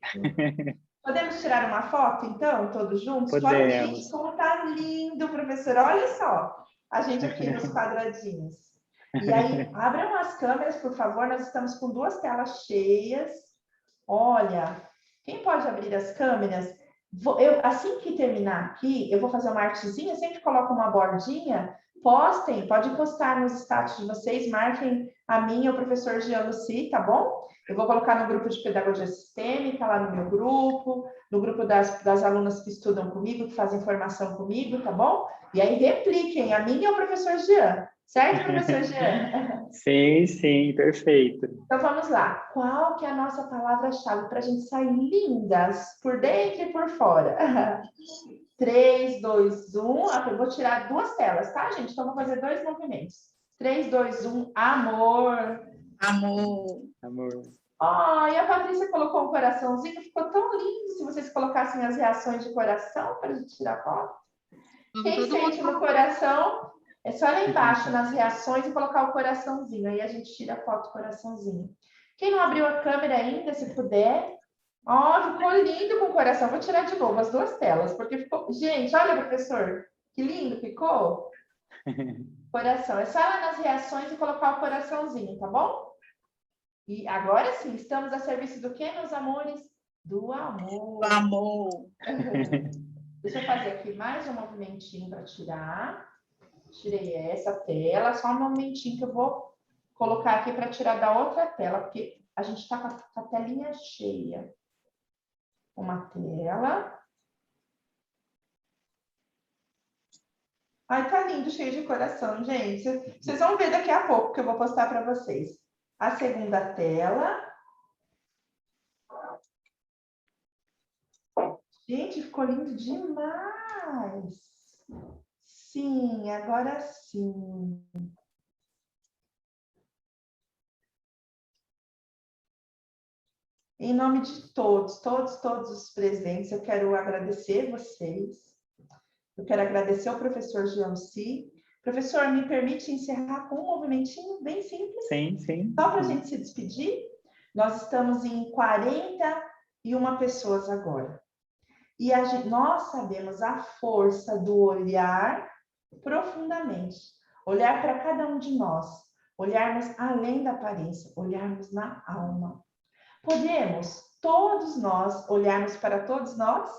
Speaker 3: Podemos tirar uma foto, então, todos juntos?
Speaker 5: Podemos.
Speaker 3: Olha, gente, como tá lindo, professor. Olha só, a gente aqui nos quadradinhos. E aí, abram as câmeras, por favor. Nós estamos com 2 telas cheias. Olha, quem pode abrir as câmeras? Assim que terminar aqui, eu vou fazer uma artezinha, sempre coloco uma bordinha. Postem, pode postar nos status de vocês, marquem a mim e o professor Jean Lucy, tá bom? Eu vou colocar no grupo de Pedagogia Sistêmica, lá no meu grupo, no grupo das alunas que estudam comigo, que fazem formação comigo, tá bom? E aí repliquem a mim e o professor Jean, certo, professor Jean?
Speaker 5: Sim, sim, perfeito.
Speaker 3: Então vamos lá. Qual que é a nossa palavra-chave para a gente sair lindas por dentro e por fora? 3, 2, 1. Eu vou tirar 2 telas, tá, gente? Então, vou fazer 2 movimentos. 3, 2, 1. Amor.
Speaker 1: Amor.
Speaker 5: Amor.
Speaker 3: Oh, e a Patrícia colocou um coraçãozinho. Ficou tão lindo se vocês colocassem as reações de coração para a gente tirar foto. Quem sente no coração, é só lá embaixo nas reações e colocar o coraçãozinho. Aí a gente tira a foto do coraçãozinho. Quem não abriu a câmera ainda, se puder... Ó, ficou lindo com o coração. Vou tirar de novo as 2 telas, porque ficou... Gente, olha, professor, que lindo ficou. Coração. É só ir lá nas reações e colocar o coraçãozinho, tá bom? E agora sim, estamos a serviço do quê, meus amores? Do amor.
Speaker 1: Do amor.
Speaker 3: Deixa eu fazer aqui mais um movimentinho para tirar. Tirei essa tela, só um momentinho que eu vou colocar aqui para tirar da outra tela, porque a gente está com a telinha cheia. Uma tela. Ai, tá lindo, cheio de coração, gente. Vocês vão ver daqui a pouco que eu vou postar para vocês. A segunda tela. Gente, ficou lindo demais. Sim, agora sim. Em nome de todos os presentes, eu quero agradecer vocês. Eu quero agradecer ao professor Jean Lucy. Professor, me permite encerrar com um movimentinho bem simples?
Speaker 5: Sim, sim.
Speaker 3: Só para a gente se despedir. Nós estamos em 41 pessoas agora. E nós sabemos a força do olhar profundamente. Olhar para cada um de nós. Olharmos além da aparência. Olharmos na alma. Podemos, todos nós, olharmos para todos nós?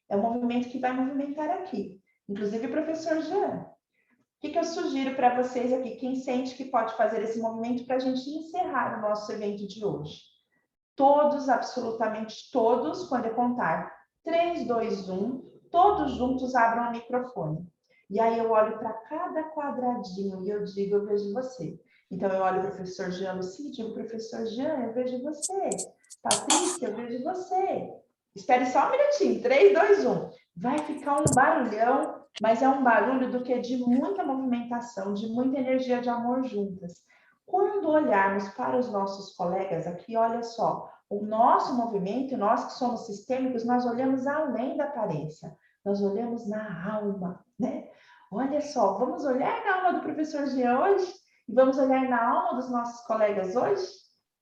Speaker 3: É um movimento que vai movimentar aqui. Inclusive o professor Jean. O que eu sugiro para vocês aqui? Quem sente que pode fazer esse movimento para a gente encerrar o nosso evento de hoje? Todos, absolutamente todos, quando eu contar 3, 2, 1, todos juntos abram o microfone. E aí eu olho para cada quadradinho e eu digo, eu vejo você. Então, eu olho para o professor Jean Lucy e digo, professor Jean, eu vejo você. Patrícia, eu vejo você. Espere só um minutinho. 3, 2, 1. Vai ficar um barulhão, mas é um barulho do que de muita movimentação, de muita energia de amor juntas. Quando olharmos para os nossos colegas aqui, olha só, o nosso movimento, nós que somos sistêmicos, nós olhamos além da aparência, nós olhamos na alma, né? Olha só, vamos olhar na alma do professor Jean hoje e vamos olhar na alma dos nossos colegas hoje,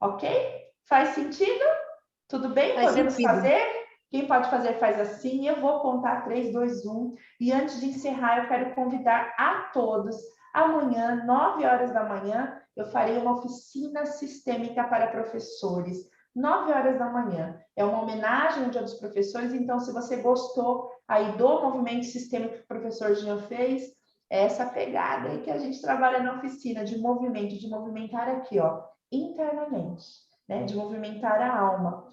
Speaker 3: ok? Faz sentido? Tudo bem? Podemos fazer? Quem pode fazer, faz assim. Eu vou contar 3, 2, 1. E antes de encerrar, eu quero convidar a todos. Amanhã, 9 horas da manhã, eu farei uma oficina sistêmica para professores. 9 horas da manhã. É uma homenagem ao Dia dos Professores, então, se você gostou aí do movimento sistêmico que o professor Jean fez, é essa pegada aí que a gente trabalha na oficina, de movimento, de movimentar aqui, ó, internamente, né? De movimentar a alma.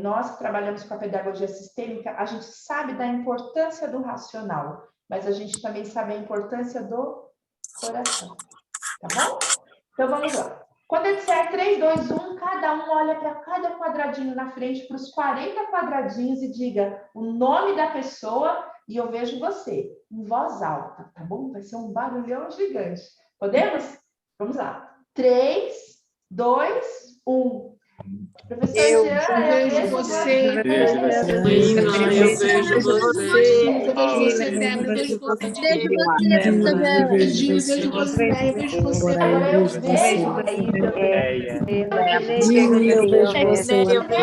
Speaker 3: Nós que trabalhamos com a pedagogia sistêmica, a gente sabe da importância do racional, mas a gente também sabe a importância do coração, tá bom? Então, vamos lá. Quando eu disser 3, 2, 1, cada um olha para cada quadradinho na frente, para os 40 quadradinhos e diga o nome da pessoa e eu vejo você, em voz alta, tá bom? Vai ser um barulhão gigante. Podemos? Vamos lá. 3, 2, 1. Professor Jean, eu vejo você.
Speaker 5: Eu vejo você.
Speaker 7: Eu vejo você.
Speaker 3: Agora eu vejo.
Speaker 7: Eu vejo você.
Speaker 3: Eu vejo você.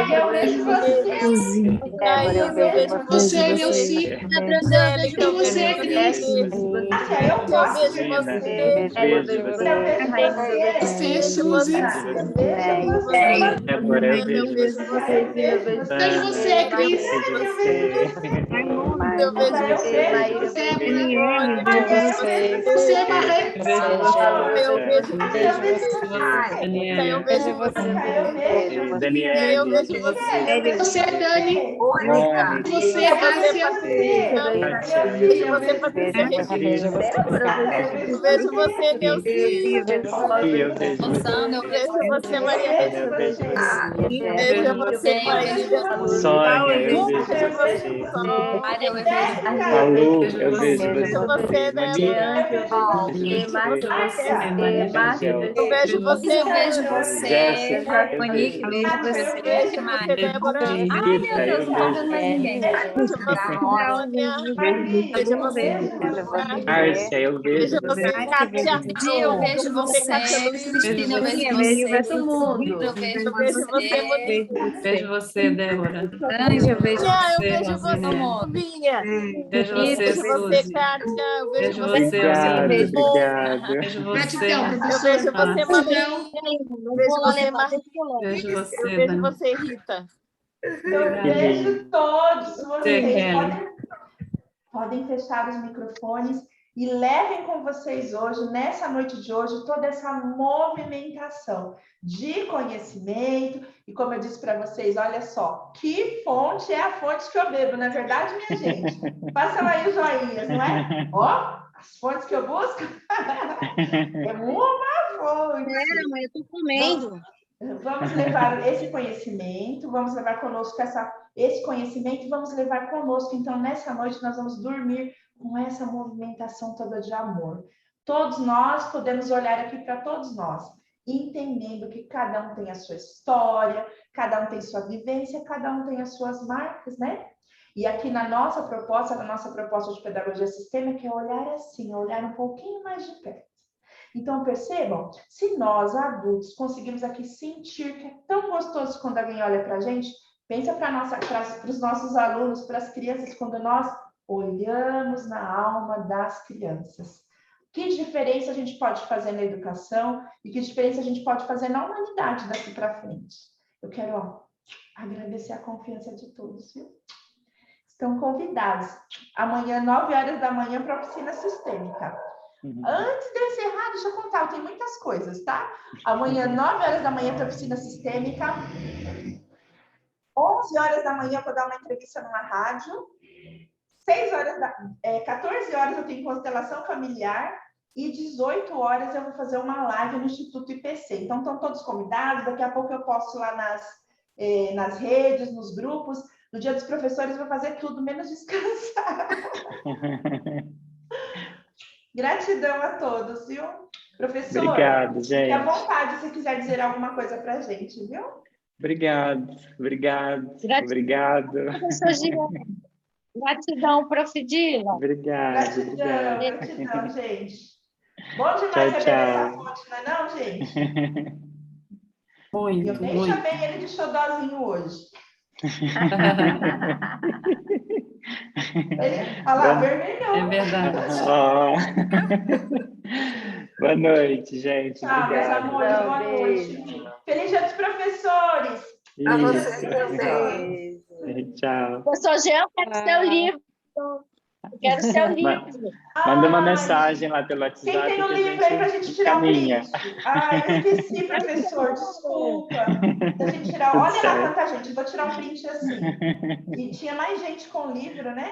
Speaker 7: Eu vejo você.
Speaker 8: Eu vejo você, Cris.
Speaker 3: Eu vejo você.
Speaker 5: Eu vejo você.
Speaker 3: Suzy.
Speaker 5: Débora, eu vejo você.
Speaker 8: Vejo você, Cris.
Speaker 7: Eu vejo você.
Speaker 8: Você, Marré.
Speaker 7: Eu vejo você. Eu vejo você.
Speaker 5: Daniel,
Speaker 7: Eu vejo você.
Speaker 8: Você, Dani.
Speaker 5: Mônica,
Speaker 8: Você, Cássia.
Speaker 7: Eu vejo você, Patrícia. Eu vejo você, Neuci.
Speaker 5: eu vejo você.
Speaker 7: Eu vejo você, Maria.
Speaker 5: Eu vejo você.
Speaker 7: Eu vejo você, Maria.
Speaker 5: Sônia, eu vejo você. Alô, eu vejo você.
Speaker 7: Você, Débora. Eu vejo você,
Speaker 5: Jéssica, eu vejo
Speaker 7: Eu vejo você, Débora.
Speaker 5: Rita, eu vejo
Speaker 7: Vejo você,
Speaker 5: Márcia, eu vejo
Speaker 7: vejo você, Kátia.
Speaker 2: Eu vejo você, Cristina, eu vejo você. Eu vejo você, Monique.
Speaker 11: Vejo você, Débora.
Speaker 4: Anjo, eu vejo
Speaker 7: Eu
Speaker 11: você,
Speaker 7: vejo você,
Speaker 11: Rosinha.
Speaker 7: Vinha.
Speaker 11: Vejo
Speaker 7: Eu
Speaker 11: você,
Speaker 7: vejo você,
Speaker 11: Suzy.
Speaker 7: Kátia. Eu vejo
Speaker 11: Vejo
Speaker 7: você,
Speaker 11: você,
Speaker 5: Obrigado, obrigado.
Speaker 11: Vejo você.
Speaker 7: eu vejo você, Maria. Eu vejo você, Marcos.
Speaker 11: Vejo
Speaker 7: Eu
Speaker 11: você,
Speaker 7: vejo
Speaker 11: Dani.
Speaker 7: você, Rita.
Speaker 3: Eu vejo todos vocês.
Speaker 11: Kelly.
Speaker 3: Podem fechar os microfones e levem com vocês hoje, nessa noite de hoje, toda essa movimentação de conhecimento. E como eu disse para vocês, olha só, que fonte é a fonte que eu bebo, não é verdade, minha gente? Façam aí os joinhas, não é? Ó, as fontes que eu busco. É uma fonte.
Speaker 6: Mas eu tô comendo.
Speaker 3: Vamos levar esse conhecimento, vamos levar conosco esse conhecimento e vamos levar conosco. Então, nessa noite, nós vamos dormir com essa movimentação toda de amor. Todos nós podemos olhar aqui para todos nós, entendendo que cada um tem a sua história, cada um tem sua vivência, cada um tem as suas marcas, né? E aqui na nossa proposta de pedagogia sistêmica, é olhar assim, olhar um pouquinho mais de perto. Então, percebam, se nós, adultos, conseguimos aqui sentir que é tão gostoso quando alguém olha para a gente, pensa para os nossos alunos, para as crianças, quando nós olhamos na alma das crianças. Que diferença a gente pode fazer na educação e que diferença a gente pode fazer na humanidade daqui para frente. Eu quero agradecer a confiança de todos, viu? Estão convidados. Amanhã, 9 horas da manhã, para a oficina sistêmica. Antes de eu encerrar, deixa eu contar, eu tenho muitas coisas, tá? Amanhã, 9 horas da manhã, para a oficina sistêmica. 11 horas da manhã, eu vou dar uma entrevista numa rádio. 14 horas eu tenho constelação familiar. E 18 horas eu vou fazer uma live no Instituto IPC. Então, estão todos convidados. Daqui a pouco eu posto lá nas redes, nos grupos. No Dia dos Professores, eu vou fazer tudo, menos descansar. Gratidão a todos, viu? Professor,
Speaker 5: Obrigado,
Speaker 3: fique à
Speaker 5: gente.
Speaker 3: vontade se quiser dizer alguma coisa para a gente, viu?
Speaker 5: Obrigado.
Speaker 9: Professor Jean. Gratidão, Prof. Dila.
Speaker 5: Obrigado.
Speaker 3: Gratidão, gente. Bom demais
Speaker 5: Tchau,
Speaker 3: beber
Speaker 5: tchau.
Speaker 3: dessa fonte, não é não, gente?
Speaker 2: Muito,
Speaker 3: Eu nem
Speaker 2: muito.
Speaker 3: chamei ele de xodózinho hoje. Olha lá, vermelhou.
Speaker 2: É verdade.
Speaker 5: Ó. Boa noite, gente.
Speaker 3: Tchau, meus
Speaker 5: Obrigado.
Speaker 3: amores, boa noite. Feliz Dia dos Professores.
Speaker 8: Pra
Speaker 5: Isso.
Speaker 8: vocês também.
Speaker 5: Tchau.
Speaker 9: Professor Jean, eu quero seu livro. Eu quero seu livro.
Speaker 5: Manda uma
Speaker 3: Ai,
Speaker 5: mensagem lá pelo WhatsApp.
Speaker 3: quem tem o
Speaker 5: que a
Speaker 3: livro aí para a gente tirar um
Speaker 5: encaminha.
Speaker 3: print? Ai, eu esqueci, professor, desculpa. Da gente tirar,
Speaker 5: Tudo
Speaker 3: olha lá
Speaker 5: certo.
Speaker 3: quanta gente, vou tirar um print assim. E tinha mais gente com livro, né?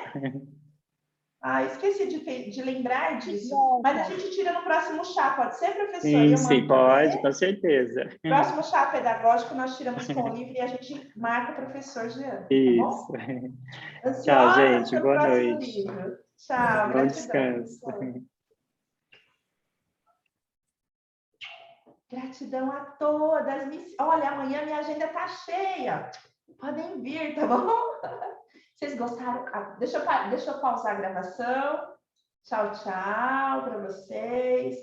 Speaker 3: Ah, esqueci de lembrar disso. Mas a gente tira no próximo chá, pode ser, professor?
Speaker 5: Sim,
Speaker 3: Eu
Speaker 5: sim,
Speaker 3: mando pra
Speaker 5: pode,
Speaker 3: você?
Speaker 5: com certeza.
Speaker 3: Próximo chá pedagógico, nós tiramos com o livro e a gente marca o professor Jean, tá
Speaker 5: Isso.
Speaker 3: bom?
Speaker 5: Tchau,
Speaker 3: Ansiosa
Speaker 5: gente.
Speaker 3: pelo
Speaker 5: Boa
Speaker 3: próximo
Speaker 5: noite.
Speaker 3: livro. Tchau,
Speaker 5: Bom
Speaker 3: gratidão.
Speaker 5: descanso.
Speaker 3: Gratidão a todas. Olha, amanhã minha agenda tá cheia. Podem vir, tá bom? Vocês gostaram? Deixa eu pausar a gravação. Tchau, tchau para vocês.